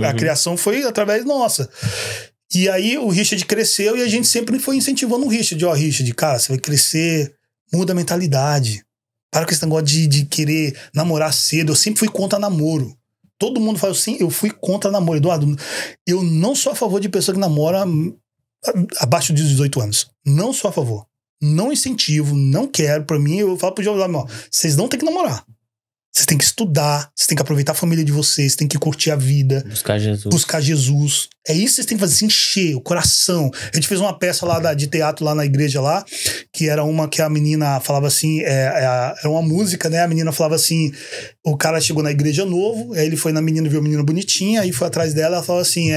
a criação foi através nossa. E aí o Richard cresceu e a gente sempre foi incentivando o Richard. Ó, Richard, cara, você vai crescer... Muda a mentalidade. Para com esse negócio de querer namorar cedo. Eu sempre fui contra namoro. Todo mundo fala assim, eu fui contra namoro. Eduardo, eu não sou a favor de pessoa que namora abaixo de 18 anos. Não sou a favor. Não incentivo, não quero. Pra mim, eu falo pro jovem, ó, vocês não tem que namorar. Vocês têm que estudar, vocês têm que aproveitar a família de vocês, têm que curtir a vida. Buscar Jesus. É isso que vocês têm que fazer, se encher o coração. A gente fez uma peça lá de teatro lá na igreja lá, que era uma que a menina falava assim, era uma música, né? A menina falava assim, o cara chegou na igreja novo, aí ele foi na menina, viu a menina bonitinha, aí foi atrás dela, ela falou assim,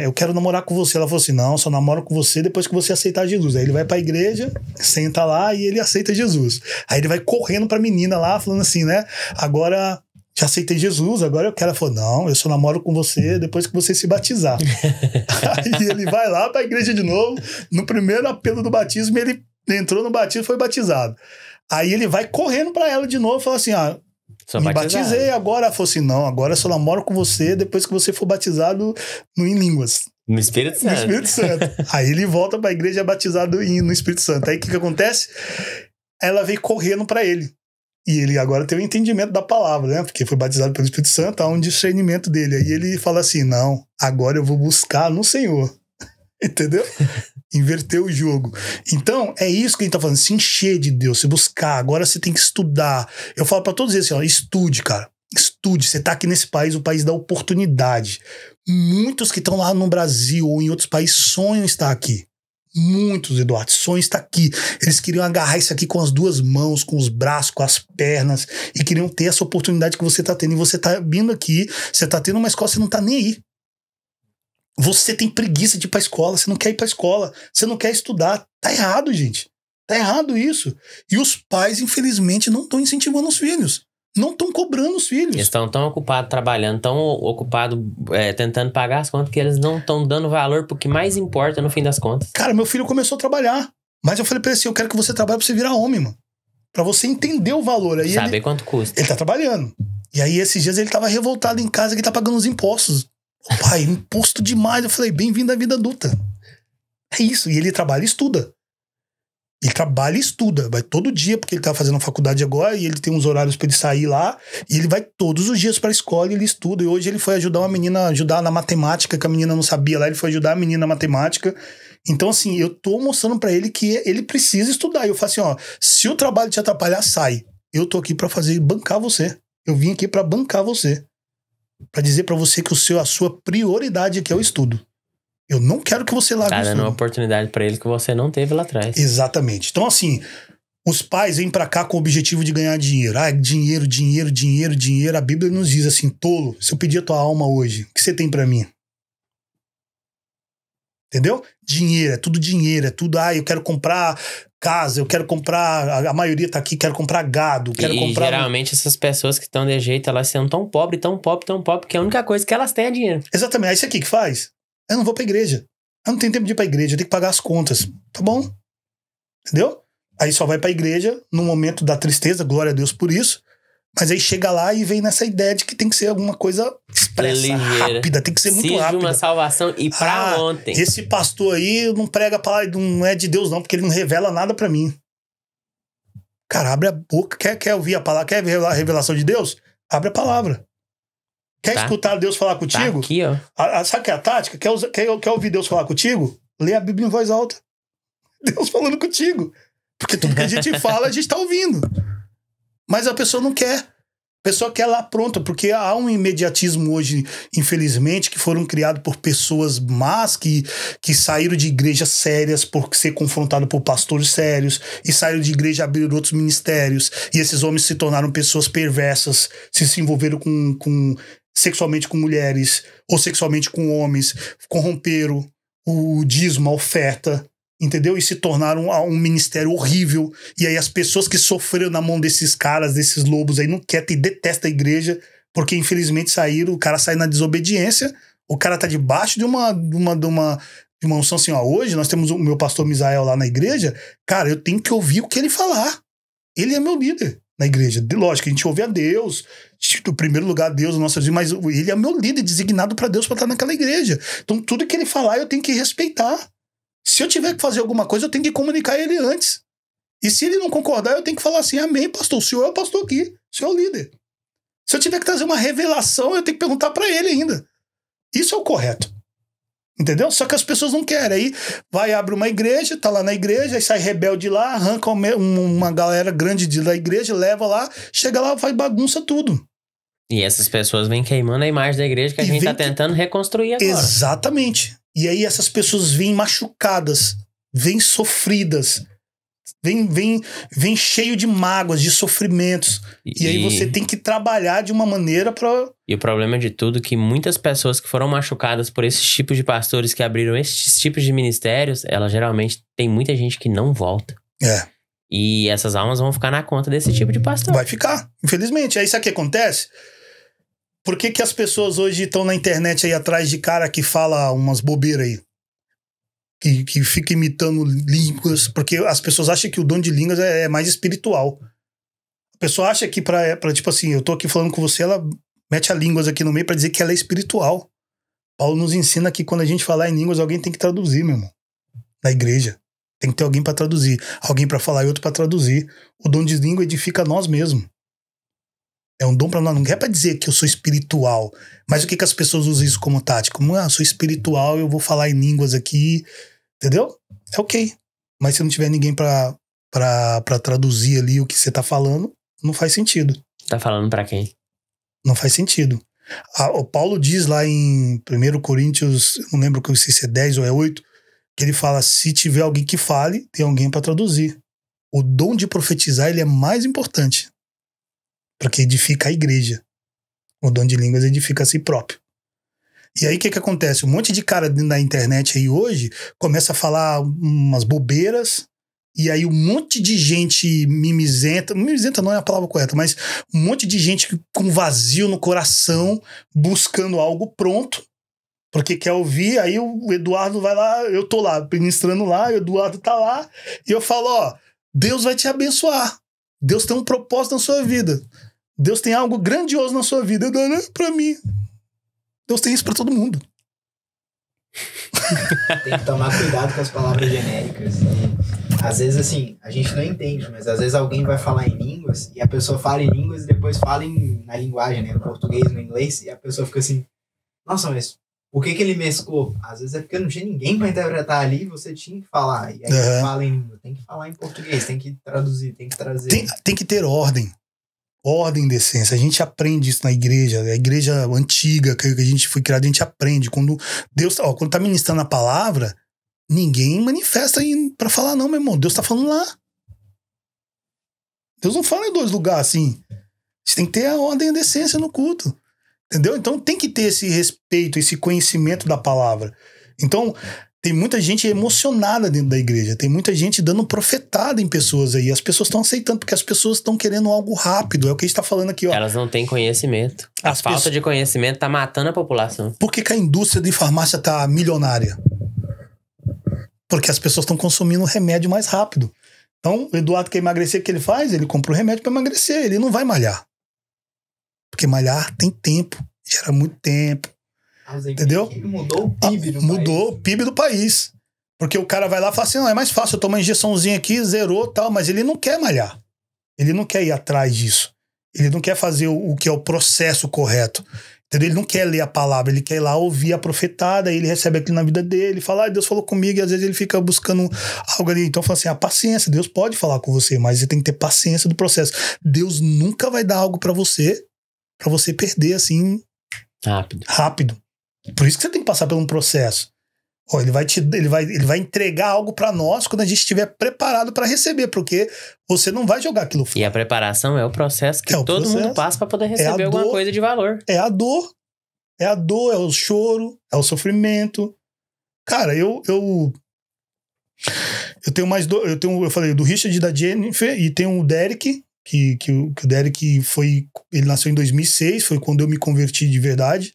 eu quero namorar com você. Ela falou assim, não, só namoro com você depois que você aceitar Jesus. Aí ele vai pra igreja, senta lá e ele aceita Jesus. Aí ele vai correndo pra menina lá, falando assim, né, agora já aceitei Jesus, agora eu quero. Ela falou, não, eu só namoro com você depois que você se batizar. Aí ele vai lá pra igreja de novo, no primeiro apelo do batismo, ele entrou no batismo e foi batizado. Aí ele vai correndo pra ela de novo e fala assim, me batizei agora. Ela falou assim, não, agora eu só namoro com você depois que você for batizado em línguas. No Espírito Santo. No Espírito Santo. Aí ele volta pra igreja batizado no Espírito Santo. Aí o que acontece? Ela veio correndo pra ele. E ele agora tem o entendimento da palavra, né? Porque foi batizado pelo Espírito Santo, há um discernimento dele. Aí ele fala assim, não, agora eu vou buscar no Senhor. Entendeu? Inverter o jogo. Então, é isso que a gente tá falando, se encher de Deus, se buscar. Agora você tem que estudar. Eu falo pra todos eles assim, estude, cara. Estude. Você tá aqui nesse país, o país dá oportunidade. Muitos que estão lá no Brasil ou em outros países sonham estar aqui. Muitos, Eduardo, sonham estar aqui. Eles queriam agarrar isso aqui com as 2 mãos, com os braços, com as pernas, e queriam ter essa oportunidade que você tá tendo. E você tá vindo aqui, você tá tendo uma escola, você não tá nem aí. Você tem preguiça de ir pra escola, você não quer ir pra escola, você não quer estudar. Tá errado, gente. Tá errado isso. E os pais, infelizmente, não estão incentivando os filhos. Não estão cobrando os filhos. Eles estão tão ocupados trabalhando, tão ocupados tentando pagar as contas, que eles não estão dando valor pro que mais importa no fim das contas. Cara, meu filho começou a trabalhar. Mas eu falei pra ele assim, eu quero que você trabalhe pra você virar homem, mano. Pra você entender o valor. Aí saber quanto custa. Ele tá trabalhando. E aí esses dias ele tava revoltado em casa que tá pagando os impostos. Pai, imposto demais. Eu falei, bem-vindo à vida adulta. É isso. E ele trabalha e estuda. Ele trabalha e estuda. Vai todo dia, porque ele tá fazendo a faculdade agora e ele tem uns horários pra ele sair lá. E ele vai todos os dias pra escola e ele estuda. E hoje ele foi ajudar uma menina, ajudar na matemática, que a menina não sabia lá. Ele foi ajudar a menina na matemática. Então, assim, eu tô mostrando pra ele que ele precisa estudar. E eu falo assim, se o trabalho te atrapalhar, sai. Eu tô aqui pra bancar você. Eu vim aqui pra bancar você. Pra dizer pra você que a sua prioridade aqui é o estudo. Eu não quero que você largue o estudo. Tá dando uma oportunidade pra ele que você não teve lá atrás. Exatamente. Então, assim, os pais vêm pra cá com o objetivo de ganhar dinheiro. Dinheiro, dinheiro, dinheiro, dinheiro. A Bíblia nos diz assim, tolo, se eu pedir a tua alma hoje, o que você tem pra mim? Entendeu? Dinheiro, é tudo, eu quero comprar casa, eu quero comprar, a maioria tá aqui, quero comprar gado, quero comprar... geralmente essas pessoas que estão de jeito, elas são tão pobres, que a única coisa que elas têm é dinheiro. Exatamente, aí isso aqui que faz? Eu não vou pra igreja, eu não tenho tempo de ir pra igreja, eu tenho que pagar as contas, tá bom? Entendeu? Aí só vai pra igreja no momento da tristeza, glória a Deus por isso, mas aí chega lá e vem nessa ideia de que tem que ser alguma coisa expressa, ligeira, rápida, tem que ser muito rápida. Uma salvação e pra ontem. Esse pastor aí não prega a palavra, não é de Deus não, porque ele não revela nada pra mim. Cara, abre a boca, quer ouvir a palavra, quer ver a revelação de Deus? Abre a palavra. Quer escutar Deus falar contigo? Tá aqui, ó. Sabe que é a tática? Quer ouvir Deus falar contigo? Lê a Bíblia em voz alta. Deus falando contigo. Porque tudo que a gente fala, a gente tá ouvindo. Mas a pessoa não quer. A pessoa quer lá pronta, porque há um imediatismo hoje, infelizmente, que foram criados por pessoas más que saíram de igrejas sérias por ser confrontados por pastores sérios e saíram de igreja e abriram outros ministérios. E esses homens se tornaram pessoas perversas, se envolveram sexualmente com mulheres ou sexualmente com homens, corromperam o dízimo, a oferta, entendeu? E se tornaram um ministério horrível. E aí as pessoas que sofreram na mão desses caras, desses lobos aí, não querem e detestam a igreja, porque infelizmente o cara sai na desobediência, o cara tá debaixo de uma unção assim, ó. Hoje nós temos o meu pastor Misael lá na igreja, cara, eu tenho que ouvir o que ele falar. Ele é meu líder na igreja. Lógico, a gente ouve a Deus, no primeiro lugar Deus, o nosso Deus, mas ele é meu líder, designado para Deus para estar naquela igreja. Então tudo que ele falar eu tenho que respeitar. Se eu tiver que fazer alguma coisa, eu tenho que comunicar ele antes. E se ele não concordar, eu tenho que falar assim, amém, pastor, o senhor é o pastor aqui, o senhor é o líder. Se eu tiver que trazer uma revelação, eu tenho que perguntar para ele ainda. Isso é o correto. Entendeu? Só que as pessoas não querem. Aí abre uma igreja, tá lá na igreja, aí sai rebelde lá, arranca uma galera grande da igreja, leva lá, chega lá, faz bagunça tudo. E essas pessoas vêm queimando a imagem da igreja que a gente tá tentando reconstruir agora. Exatamente. E aí essas pessoas vêm machucadas, vêm sofridas, vêm cheio de mágoas, de sofrimentos. E aí você tem que trabalhar de uma maneira pra... E o problema de tudo é que muitas pessoas que foram machucadas por esses tipos de pastores que abriram esses tipos de ministérios, elas geralmente tem muita gente que não volta. É. E essas almas vão ficar na conta desse tipo de pastor. Vai ficar, infelizmente. Aí sabe o que acontece? Por que as pessoas hoje estão na internet aí atrás de cara que fala umas bobeiras aí? Que fica imitando línguas, porque as pessoas acham que o dom de línguas é mais espiritual. A pessoa acha que pra tipo assim, eu tô aqui falando com você, ela mete a línguas aqui no meio pra dizer que ela é espiritual. Paulo nos ensina que quando a gente falar em línguas, alguém tem que traduzir, meu irmão. Na igreja. Tem que ter alguém pra traduzir. Alguém pra falar e outro pra traduzir. O dom de língua edifica nós mesmos. É um dom pra nós. Não é pra dizer que eu sou espiritual. Mas o que as pessoas usam isso como tática? Como, eu sou espiritual, eu vou falar em línguas aqui. Entendeu? É ok. Mas se não tiver ninguém pra traduzir ali o que você tá falando, não faz sentido. Tá falando pra quem? Não faz sentido. O Paulo diz lá em 1 Coríntios, não lembro se é 10 ou é 8, que ele fala, se tiver alguém que fale, tem alguém pra traduzir. O dom de profetizar, ele é mais importante. Porque edifica a igreja. O dom de línguas edifica a si próprio. E aí o que acontece? Um monte de cara na internet aí hoje começa a falar umas bobeiras, e aí um monte de gente mimizenta não é a palavra correta, mas um monte de gente com vazio no coração, buscando algo pronto, porque quer ouvir. Aí o Eduardo vai lá, eu tô lá ministrando lá, o Eduardo tá lá, e eu falo, ó, Deus vai te abençoar. Deus tem um propósito na sua vida. Deus tem algo grandioso na sua vida. Não é pra mim. Deus tem isso pra todo mundo. Tem que tomar cuidado com as palavras genéricas. E, às vezes, assim, a gente não entende, mas às vezes alguém vai falar em línguas e a pessoa fala em línguas e depois fala na linguagem, né? No português, no inglês, e a pessoa fica assim, nossa, mas por que ele mesclou? Às vezes é porque não tinha ninguém pra interpretar ali e você tinha que falar. E aí fala em língua, tem que falar em português, tem que traduzir, tem que trazer. Tem que ter ordem. Ordem, decência. A gente aprende isso na igreja. A igreja antiga que a gente foi criado, a gente aprende. Quando Deus, quando tá ministrando a palavra, ninguém manifesta pra falar, não, meu irmão. Deus tá falando lá. Deus não fala em dois lugares assim. A gente tem que ter a ordem e a decência no culto. Entendeu? Então tem que ter esse respeito, esse conhecimento da palavra. Então, tem muita gente emocionada dentro da igreja. Tem muita gente dando profetada em pessoas aí. As pessoas estão aceitando, porque as pessoas estão querendo algo rápido. É o que a gente tá falando aqui, ó. Elas não têm conhecimento. A falta de conhecimento tá matando a população. Por que a indústria de farmácia tá milionária? Porque as pessoas estão consumindo remédio mais rápido. Então, o Eduardo quer emagrecer, o que ele faz? Ele compra o remédio para emagrecer. Ele não vai malhar. Porque malhar tem tempo. Gera muito tempo. Entendeu? Mudou o PIB do país. Mudou o PIB do país. Porque o cara vai lá e fala assim, não, é mais fácil, eu tomo uma injeçãozinha aqui, zerou e tal, mas ele não quer malhar. Ele não quer ir atrás disso. Ele não quer fazer o que é o processo correto. Entendeu? Ele não quer ler a palavra, ele quer ir lá ouvir a profetada, aí ele recebe aquilo na vida dele, fala, Deus falou comigo, e às vezes ele fica buscando algo ali. Então, fala assim, a paciência, Deus pode falar com você, mas você tem que ter paciência do processo. Deus nunca vai dar algo pra você perder, assim, rápido. Por isso que você tem que passar por um processo. Ó, ele vai entregar algo pra nós quando a gente estiver preparado pra receber, porque você não vai jogar aquilo fora. E a preparação é o processo que todo mundo passa pra poder receber alguma coisa de valor. É a dor, é o choro, é o sofrimento. Cara, eu tenho mais eu falei do Richard e da Jennifer, e tem o Derek, que o Derek ele nasceu em 2006, foi quando eu me converti de verdade,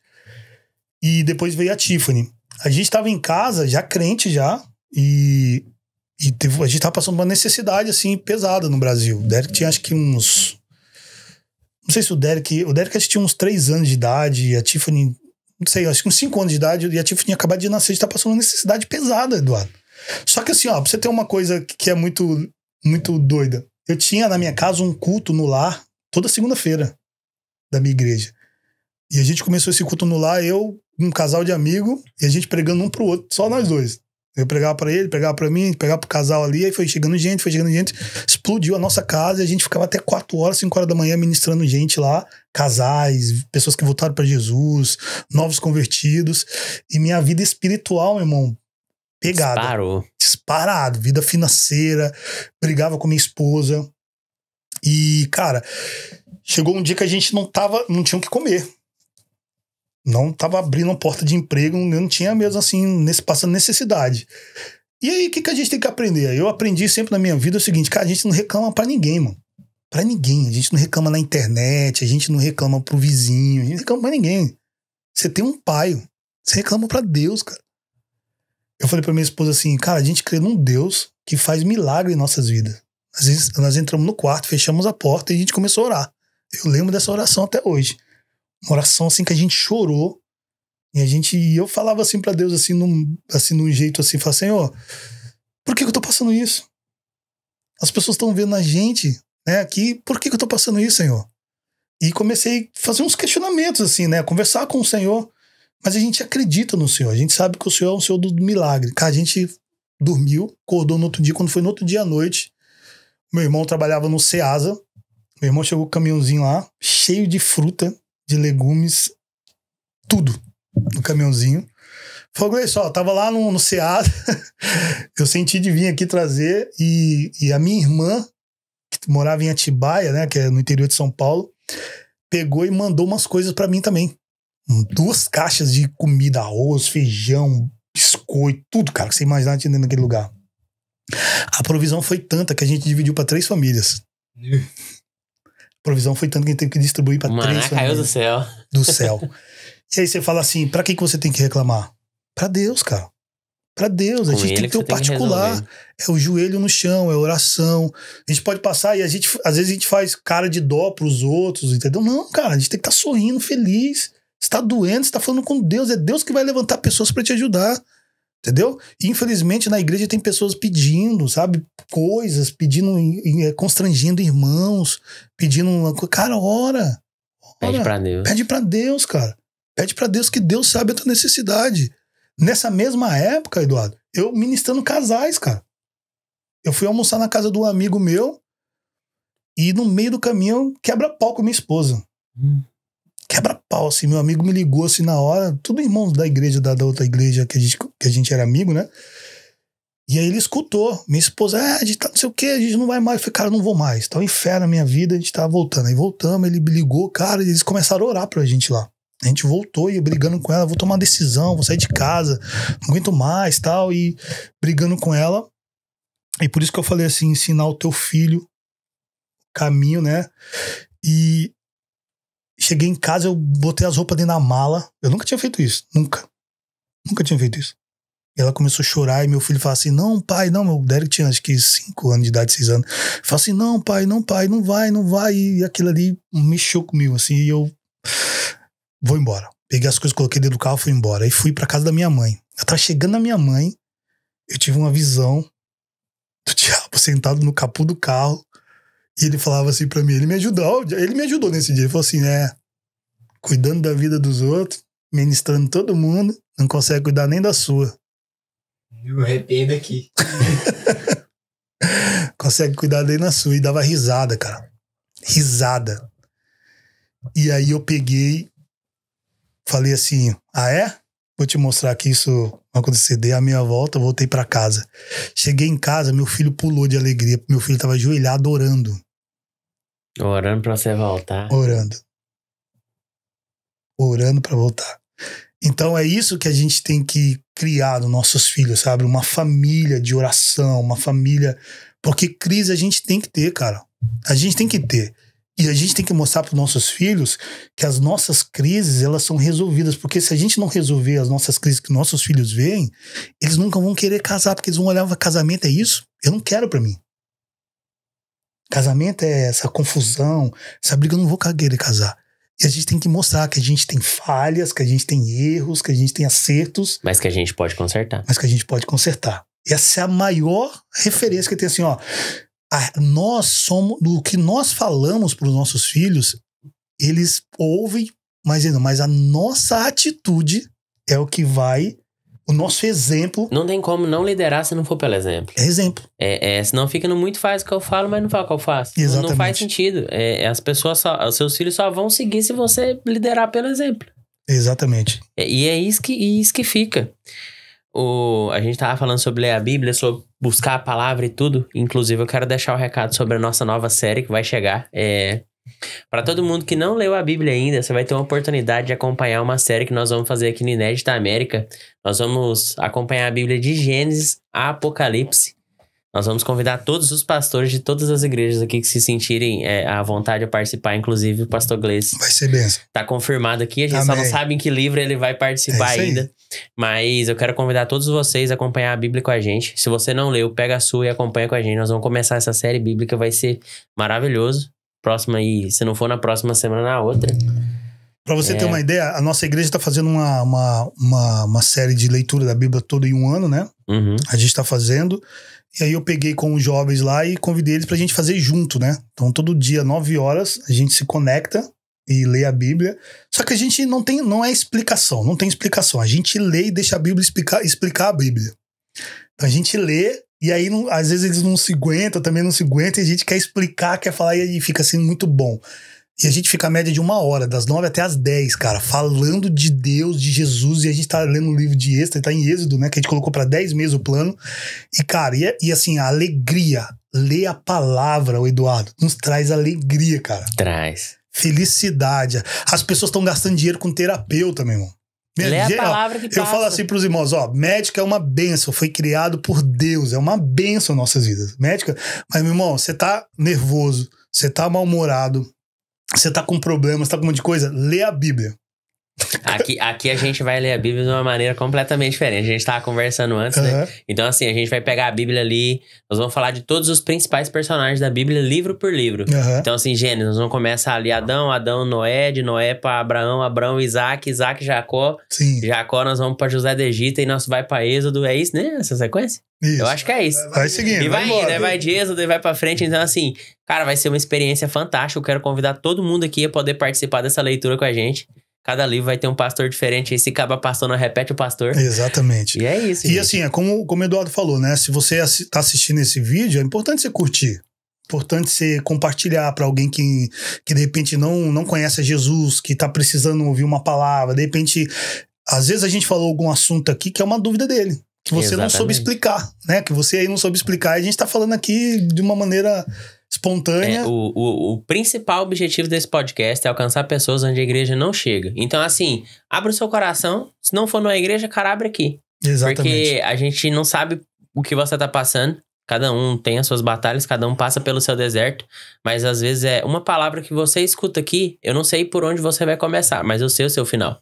e depois veio a Tiffany. A gente tava em casa, já crente já, e a gente tava passando uma necessidade, assim, pesada no Brasil. O Derek tinha, acho que uns... Não sei se o Derek acho que tinha uns 3 anos de idade, e a Tiffany, não sei, acho que uns 5 anos de idade, e a Tiffany tinha acabado de nascer, a gente tá passando uma necessidade pesada, Eduardo. Só que assim, ó, pra você ter uma coisa que é muito, muito doida. Eu tinha na minha casa um culto no lar, toda segunda-feira, da minha igreja. E a gente começou esse culto no lar, um casal de amigo, e a gente pregando um pro outro, só nós dois. Eu pregava pra ele, pregava pra mim, pegava pro casal ali, aí foi chegando gente, explodiu a nossa casa, e a gente ficava até 4 horas, 5 horas da manhã ministrando gente lá, casais, pessoas que voltaram pra Jesus, novos convertidos, e minha vida espiritual, meu irmão, pegada. Disparado, vida financeira, brigava com minha esposa, e cara, chegou um dia que a gente não tinha o que comer. Não tava abrindo uma porta de emprego, não tinha mesmo assim, passando necessidade. E aí, o que a gente tem que aprender? Eu aprendi sempre na minha vida o seguinte, cara, a gente não reclama pra ninguém, mano. Pra ninguém. A gente não reclama na internet, a gente não reclama pro vizinho, a gente não reclama pra ninguém. Você tem um pai, você reclama pra Deus, cara. Eu falei pra minha esposa assim, cara, a gente crê num Deus que faz milagre em nossas vidas. Às vezes nós entramos no quarto, fechamos a porta e a gente começou a orar. Eu lembro dessa oração até hoje. Uma oração assim que a gente chorou. E eu falava assim pra Deus, assim, num jeito assim, falava, Senhor, por que eu tô passando isso? As pessoas estão vendo a gente, né, aqui, por que eu tô passando isso, Senhor? E comecei a fazer uns questionamentos, assim, né, conversar com o Senhor, mas a gente acredita no Senhor, a gente sabe que o Senhor é um Senhor do milagre. Cara, a gente dormiu, acordou no outro dia, quando foi no outro dia à noite, meu irmão trabalhava no Ceasa, meu irmão chegou com o caminhãozinho lá, cheio de fruta, de legumes, tudo no caminhãozinho. Falei, só, tava lá no Ceasa, eu senti de vir aqui trazer, e a minha irmã, que morava em Atibaia, né, que é no interior de São Paulo, pegou e mandou umas coisas pra mim também. 2 caixas de comida, arroz, feijão, biscoito, tudo, cara, que você imaginar dentro daquele lugar. A provisão foi tanta que a gente dividiu pra 3 famílias. A provisão foi tanta que a gente teve que distribuir pra 3 famílias. Caiu do céu. Do céu. E aí você fala assim, pra que você tem que reclamar? Pra Deus, cara. Pra Deus. A gente tem que ter o particular. É o joelho no chão, é oração. A gente pode passar e às vezes a gente faz cara de dó pros outros, entendeu? Não, cara, a gente tem que estar sorrindo, feliz. Você tá doendo, você tá falando com Deus. É Deus que vai levantar pessoas pra te ajudar. Entendeu? E infelizmente na igreja tem pessoas pedindo, sabe? Coisas, pedindo, constrangendo irmãos, pedindo uma coisa. Cara, ora. Pede pra Deus. Pede pra Deus, cara. Pede pra Deus, que Deus sabe a tua necessidade. Nessa mesma época, Eduardo, eu ministrando casais, cara. Eu fui almoçar na casa de um amigo meu e no meio do caminho quebra-pau com minha esposa. Quebra-pau, assim. Meu amigo me ligou assim na hora, tudo irmãos da igreja, da outra igreja que a gente era amigo, né? E aí ele escutou. Minha esposa, a gente tá não sei o que, a gente não vai mais. Eu falei, cara, não vou mais. Tá um inferno na minha vida, a gente tá voltando. Aí voltamos, ele me ligou, cara, e eles começaram a orar pra gente lá. A gente voltou e brigando com ela, vou tomar uma decisão, vou sair de casa, não aguento mais, tal, e brigando com ela. E por isso que eu falei assim, ensinar o teu filho caminho, né? E cheguei em casa, eu botei as roupas dentro da mala. Eu nunca tinha feito isso, nunca tinha feito isso. E ela começou a chorar e meu filho falou assim, não, pai, não, meu Derek tinha acho que 5 anos de idade, 6 anos. Falou assim, não, pai, não vai. E aquilo ali mexeu comigo, assim, e eu vou embora. Peguei as coisas, coloquei dentro do carro, fui embora. Aí fui pra casa da minha mãe. Eu tava chegando na minha mãe, eu tive uma visão do diabo sentado no capô do carro. E ele falava assim pra mim, ele me ajudou nesse dia. Ele falou assim, cuidando da vida dos outros, ministrando todo mundo, não consegue cuidar nem da sua. Eu arrepiei daqui. Consegue cuidar nem da sua. E dava risada, cara. Risada. E aí eu peguei, falei assim, Vou te mostrar que isso vai acontecer. Dei a minha volta, voltei pra casa. Cheguei em casa, meu filho pulou de alegria. Meu filho tava ajoelhado orando. Orando pra você voltar. Orando pra voltar. Então é isso que a gente tem que criar nos nossos filhos, sabe? Uma família de oração, uma família... Porque crise a gente tem que ter, cara. A gente tem que ter. E a gente tem que mostrar para os nossos filhos que as nossas crises, elas são resolvidas. Porque se a gente não resolver as nossas crises que nossos filhos veem, eles nunca vão querer casar, porque eles vão olhar para casamento, é isso? Eu não quero para mim. Casamento é essa confusão, essa briga, eu não vou querer casar. E a gente tem que mostrar que a gente tem falhas, que a gente tem erros, que a gente tem acertos. Mas que a gente pode consertar. Essa é a maior referência que tem, assim, ó. Nós somos, do que nós falamos para os nossos filhos, eles ouvem, mas a nossa atitude é o que vai, o nosso exemplo. Não tem como não liderar se não for pelo exemplo. É exemplo. Senão fica no muito faz o que eu falo, mas não faz o que eu faço. Exatamente. Não faz sentido. As pessoas os seus filhos só vão seguir se você liderar pelo exemplo. Exatamente. E é isso que fica. A gente tava falando sobre ler a Bíblia, sobre buscar a palavra e tudo. Inclusive, eu quero deixar o recado sobre a nossa nova série que vai chegar. Para todo mundo que não leu a Bíblia ainda, você vai ter uma oportunidade de acompanhar uma série que nós vamos fazer aqui no Inédita América. Nós vamos acompanhar a Bíblia de Gênesis a Apocalipse. Nós vamos convidar todos os pastores de todas as igrejas aqui que se sentirem à vontade de participar, inclusive o pastor Gleice. Vai ser benção. Tá confirmado aqui, a gente só não sabe em que livro ele vai participar ainda. Mas eu quero convidar todos vocês a acompanhar a Bíblia com a gente. Se você não leu, pega a sua e acompanha com a gente. Nós vamos começar essa série bíblica, vai ser maravilhoso. Próxima aí, se não for na próxima semana, na outra. Pra você ter uma ideia, a nossa igreja tá fazendo uma série de leitura da Bíblia todo em um ano, né? Uhum. A gente tá fazendo. E aí eu peguei com os jovens lá e convidei eles pra gente fazer junto, né? Então todo dia, 9 horas, a gente se conecta e lê a Bíblia. Só que a gente não tem explicação. A gente lê e deixa a Bíblia explicar a Bíblia. Então a gente lê e aí às vezes eles não se aguentam, também não se aguentam, e a gente quer explicar, quer falar, e aí fica assim muito bom. E a gente fica a média de 1 hora, das 9 até as 10, cara, falando de Deus, de Jesus, e a gente tá lendo um livro de Êxodo, tá em Êxodo, né, que a gente colocou pra 10 meses o plano. E, cara, e assim, a alegria, ler a palavra, o Eduardo, nos traz alegria, cara. Traz. Felicidade. As pessoas estão gastando dinheiro com terapeuta, meu irmão. Lê a palavra que passa. Eu falo assim pros irmãos, médico é uma bênção, foi criado por Deus, é uma bênção em nossas vidas. Médica, mas, meu irmão, você tá nervoso, você tá mal-humorado, você tá com problemas, tá com um monte de coisa, lê a Bíblia. Aqui a gente vai ler a Bíblia de uma maneira completamente diferente. A gente tava conversando antes, né? Então, assim, a gente vai pegar a Bíblia ali, nós vamos falar de todos os principais personagens da Bíblia, livro por livro. Então, assim, Gênesis, nós vamos começar ali Adão, Noé, de Noé pra Abraão, Isaac, Jacó. Sim. Jacó, nós vamos pra José do Egito e nós vai pra Êxodo. É isso, né? Essa sequência? Isso. Eu acho que é isso. Vai seguindo. E vai indo, né? Vai de Êxodo e vai pra frente. Então, assim, cara, vai ser uma experiência fantástica. Eu quero convidar todo mundo aqui a poder participar dessa leitura com a gente. Cada livro vai ter um pastor diferente. E se acaba pastor, não repete o pastor. Exatamente. E é isso, E gente. assim, é como o Eduardo falou, né? Se você tá assistindo esse vídeo, é importante você curtir. Importante você compartilhar para alguém que de repente não conhece Jesus, que tá precisando ouvir uma palavra. De repente, às vezes a gente falou algum assunto aqui que é uma dúvida dele. Que você não soube explicar, né? Que você aí não soube explicar. E a gente tá falando aqui de uma maneira espontânea. O principal objetivo desse podcast é alcançar pessoas onde a igreja não chega. Então, assim, abre o seu coração. Se não for numa igreja, cara, abre aqui. Exatamente. Porque a gente não sabe o que você tá passando. Cada um tem as suas batalhas, cada um passa pelo seu deserto. Mas às vezes é uma palavra que você escuta aqui, eu não sei por onde você vai começar, mas eu sei o seu final.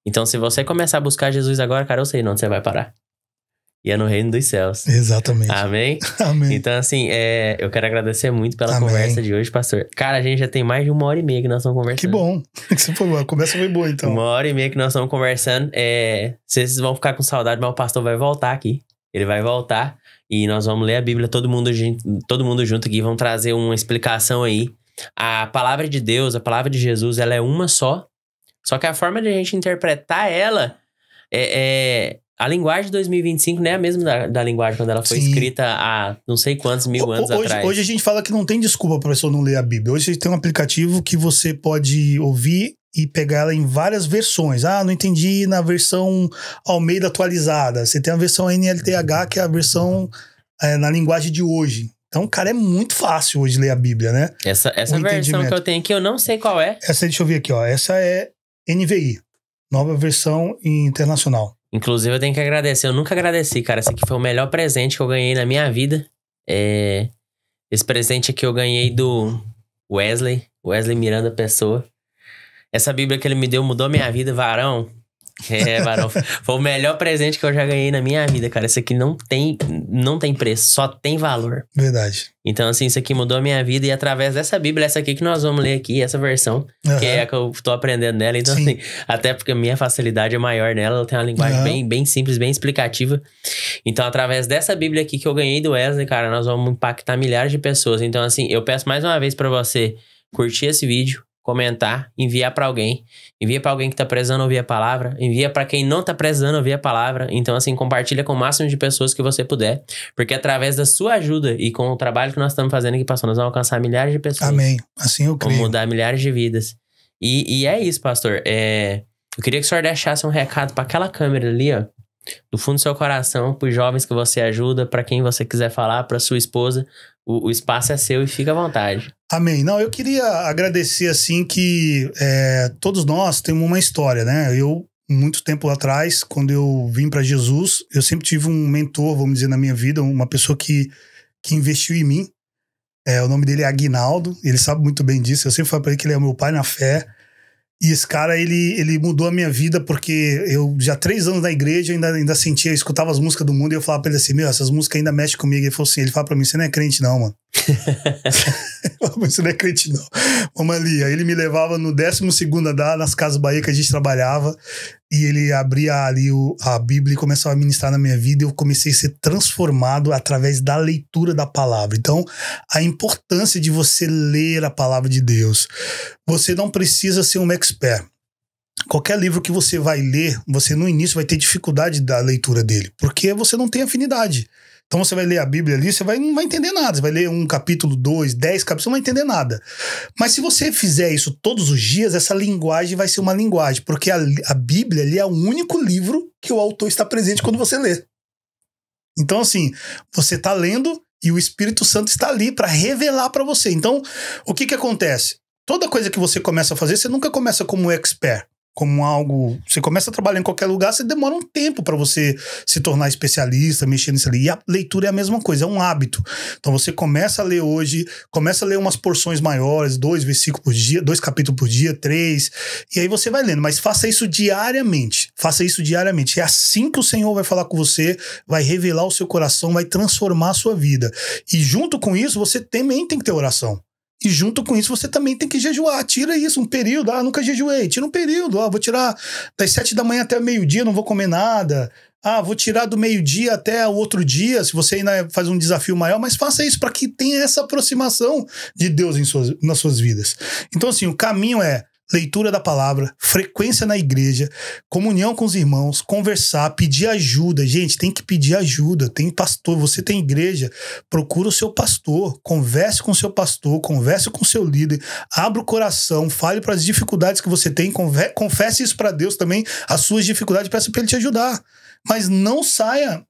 Então, se você começar a buscar Jesus agora, cara, eu sei onde você vai parar. E é no reino dos céus. Exatamente. Amém? Amém. Então, assim, eu quero agradecer muito pela conversa de hoje, pastor. Cara, a gente já tem mais de 1h30 que nós estamos conversando. Que bom. Você falou, a conversa foi boa, então. 1h30 que nós estamos conversando. Vocês vão ficar com saudade, mas o pastor vai voltar aqui. Ele vai voltar e nós vamos ler a Bíblia todo mundo junto aqui. Vamos trazer uma explicação aí. A palavra de Deus, a palavra de Jesus, ela é uma só. Só que a forma de a gente interpretar ela a linguagem de 2025 não é a mesma da linguagem quando ela foi escrita há não sei quantos mil anos atrás. Hoje a gente fala que não tem desculpa pra pessoa não ler a Bíblia. Hoje a gente tem um aplicativo que você pode ouvir e pegar ela em várias versões. Ah, não entendi na versão Almeida atualizada. Você tem a versão NLTH, que é a versão na linguagem de hoje. Então, cara, é muito fácil hoje ler a Bíblia, né? Essa versão que eu tenho aqui, eu não sei qual é. Essa, deixa eu ver aqui, ó. Essa é NVI, nova versão internacional. Inclusive, eu tenho que agradecer. Eu nunca agradeci, cara. Esse aqui foi o melhor presente que eu ganhei na minha vida. Esse presente aqui eu ganhei do Wesley Miranda Pessoa. Essa Bíblia que ele me deu mudou minha vida, varão. Varão. Foi o melhor presente que eu já ganhei na minha vida, cara. Isso aqui não tem preço, só tem valor. Verdade. Então, assim, isso aqui mudou a minha vida. E através dessa Bíblia, essa aqui que nós vamos ler aqui, essa versão, que é a que eu tô aprendendo nela. Então, assim, até porque a minha facilidade é maior nela. Ela tem uma linguagem bem simples, bem explicativa. Então, através dessa Bíblia aqui que eu ganhei do Wesley, cara, nós vamos impactar milhares de pessoas. Então, assim, eu peço mais uma vez pra você curtir esse vídeo, comentar, enviar pra alguém. Envia pra alguém que tá precisando ouvir a palavra. Envia pra quem não tá precisando ouvir a palavra. Então, assim, compartilha com o máximo de pessoas que você puder. Porque através da sua ajuda e com o trabalho que nós estamos fazendo aqui, pastor, nós vamos alcançar milhares de pessoas. Amém. Assim eu creio. Vamos mudar milhares de vidas. E é isso, pastor. Eu queria que o senhor deixasse um recado pra aquela câmera ali, ó. Do fundo do seu coração, pros jovens que você ajuda, pra quem você quiser falar, pra sua esposa. O espaço é seu e fica à vontade. Amém. Não, eu queria agradecer, assim, que todos nós temos uma história, né? Eu, muito tempo atrás, quando eu vim para Jesus, eu sempre tive um mentor, vamos dizer, na minha vida, uma pessoa que investiu em mim. O nome dele é Aguinaldo, ele sabe muito bem disso. Eu sempre falo para ele que ele é meu pai na fé. E esse cara, ele mudou a minha vida, porque eu já 3 anos na igreja, ainda sentia, escutava as músicas do mundo, e eu falava pra ele assim, essas músicas ainda mexem comigo. Ele falou assim, ele fala pra mim, você não é crente não, mano. Você não é crente não. Vamos ali. Aí ele me levava no 12º andar, nas Casas Bahia que a gente trabalhava, e ele abria ali a Bíblia e começava a ministrar na minha vida, e eu comecei a ser transformado através da leitura da palavra. Então, a importância de você ler a palavra de Deus. Você não precisa ser um expert. Qualquer livro que você vai ler, você no início vai ter dificuldade da leitura dele, porque você não tem afinidade. Então você vai ler a Bíblia ali, você não vai entender nada. Você vai ler 1 capítulo, 2, 10 capítulos, você não vai entender nada. Mas se você fizer isso todos os dias, essa linguagem vai ser uma linguagem, porque a Bíblia ali é o único livro que o autor está presente quando você lê. Então, assim, você está lendo e o Espírito Santo está ali para revelar para você. Então, o que acontece? Toda coisa que você começa a fazer, você nunca começa como expert. Como algo... Você começa a trabalhar em qualquer lugar, você demora um tempo para você se tornar especialista, mexer nisso ali. E a leitura é a mesma coisa, é um hábito. Então você começa a ler hoje, começa a ler umas porções maiores, 2 versículos por dia, 2 capítulos por dia, 3. E aí você vai lendo, mas faça isso diariamente. Faça isso diariamente. É assim que o Senhor vai falar com você, vai revelar o seu coração, vai transformar a sua vida. E junto com isso, você também tem que ter oração. E junto com isso, você também tem que jejuar. Tira isso, um período. Nunca jejuei. Tira um período. Vou tirar das 7 da manhã até o meio-dia, não vou comer nada. Vou tirar do meio-dia até o outro dia, se você ainda faz um desafio maior. Mas faça isso para que tenha essa aproximação de Deus nas suas vidas. Então, assim, o caminho é leitura da palavra, frequência na igreja, comunhão com os irmãos, conversar, pedir ajuda. Gente, tem que pedir ajuda. Tem pastor, você tem igreja, procura o seu pastor, converse com o seu pastor, converse com o seu líder, abra o coração, fale para as dificuldades que você tem, confesse isso para Deus também, as suas dificuldades, peça para Ele te ajudar. Mas não saia...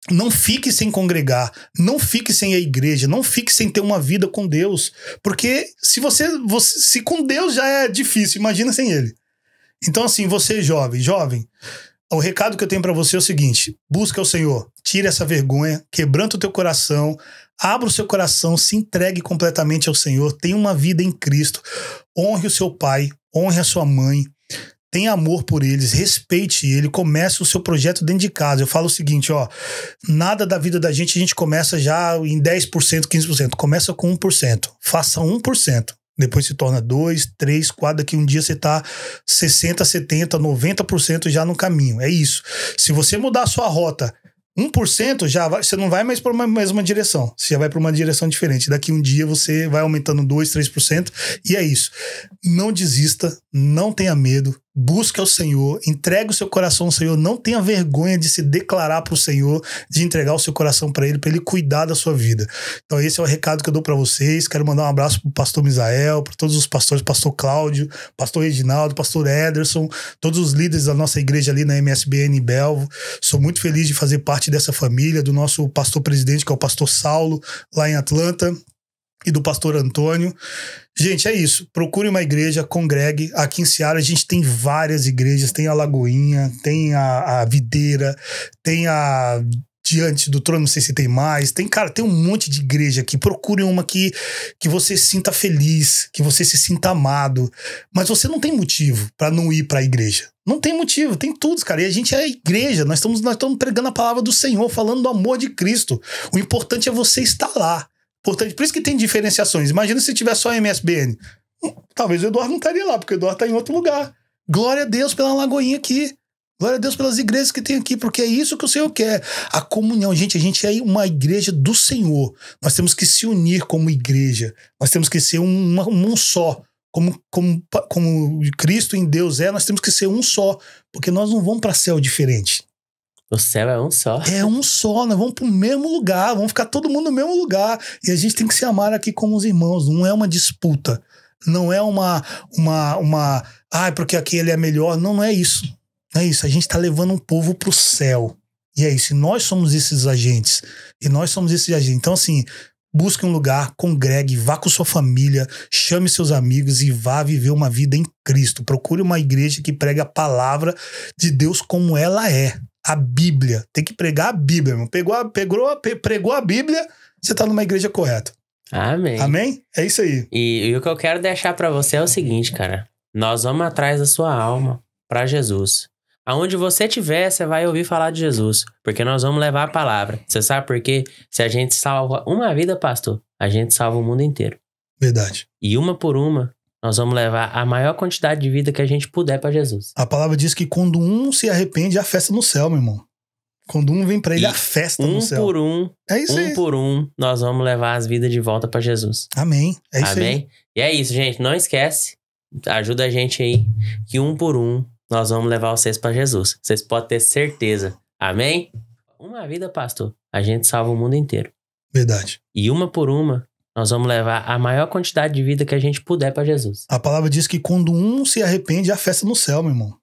Não fique sem congregar, não fique sem a igreja, não fique sem ter uma vida com Deus. Porque se com Deus já é difícil, imagina sem Ele. Então, assim, você jovem, o recado que eu tenho pra você é o seguinte: busca o Senhor, tire essa vergonha, quebranta o teu coração, abra o seu coração, se entregue completamente ao Senhor, tenha uma vida em Cristo, honre o seu pai, honre a sua mãe, tenha amor por eles, respeite ele, comece o seu projeto dentro de casa. Eu falo o seguinte, nada da vida da gente a gente começa já em 10%, 15%, começa com 1%, faça 1%. Depois se torna 2, 3, 4, daqui um dia você tá 60, 70, 90% já no caminho. É isso. Se você mudar a sua rota 1%, você não vai mais para uma mesma direção. Você já vai para uma direção diferente. Daqui um dia você vai aumentando 2, 3%. E é isso. Não desista, não tenha medo. busque ao Senhor, entregue o seu coração ao Senhor, não tenha vergonha de se declarar para o Senhor, de entregar o seu coração para Ele cuidar da sua vida. Então esse é o recado que eu dou para vocês. Quero mandar um abraço pro pastor Misael, para todos os pastores, pastor Cláudio, pastor Reginaldo, pastor Ederson, todos os líderes da nossa igreja ali na MSBN em Belvo. Sou muito feliz de fazer parte dessa família, do nosso pastor presidente, que é o pastor Saulo, lá em Atlanta, e do pastor Antônio. Gente, é isso. Procure uma igreja, congregue. Aqui em Ceará a gente tem várias igrejas. Tem a Lagoinha, tem a Videira, tem a Diante do Trono, não sei se tem mais. Tem um monte de igreja aqui. Procure uma que você se sinta feliz, que você se sinta amado. Mas você não tem motivo para não ir para a igreja. Não tem motivo, tem tudo, cara. E a gente é a igreja. Nós estamos pregando a palavra do Senhor, falando do amor de Cristo. O importante é você estar lá. Portanto, por isso que tem diferenciações. Imagina se tivesse só a MSBN. Talvez o Eduardo não estaria lá, porque o Eduardo está em outro lugar. Glória a Deus pela Lagoinha aqui. Glória a Deus pelas igrejas que tem aqui, porque é isso que o Senhor quer. A comunhão, gente, a gente é uma igreja do Senhor. Nós temos que se unir como igreja. Nós temos que ser um só. Como Cristo em Deus nós temos que ser um só. Porque nós não vamos para céu diferente. O céu é um só. É um só, nós vamos pro mesmo lugar, vamos ficar todo mundo no mesmo lugar. E a gente tem que se amar aqui como os irmãos, não é uma disputa. Não é porque aquele é melhor. Não é isso. Não é isso. A gente tá levando um povo pro céu. E é isso. E nós somos esses agentes. Então, assim, busque um lugar, congregue, vá com sua família, chame seus amigos e vá viver uma vida em Cristo. Procure uma igreja que pregue a palavra de Deus como ela é. A Bíblia. Tem que pregar a Bíblia, irmão. Pregou a Bíblia, você tá numa igreja correta. Amém. Amém? É isso aí. E o que eu quero deixar pra você é o seguinte, cara. Nós vamos atrás da sua alma pra Jesus. Aonde você estiver, você vai ouvir falar de Jesus. Porque nós vamos levar a palavra. Você sabe por quê? Se a gente salva uma vida, pastor, a gente salva o mundo inteiro. Verdade. E uma por uma, nós vamos levar a maior quantidade de vida que a gente puder pra Jesus. A palavra diz que quando um se arrepende, há festa no céu, meu irmão. Quando um vem pra ele, há festa no céu. É isso aí. Um por um, nós vamos levar as vidas de volta pra Jesus. Amém. É isso Amém? aí. E é isso, gente. Não esquece. Ajuda a gente aí. Que um por um, nós vamos levar vocês pra Jesus. Vocês podem ter certeza. Amém? Uma vida, pastor, a gente salva o mundo inteiro. Verdade. E uma por uma, nós vamos levar a maior quantidade de vida que a gente puder pra Jesus. A palavra diz que quando um se arrepende, há festa no céu, meu irmão.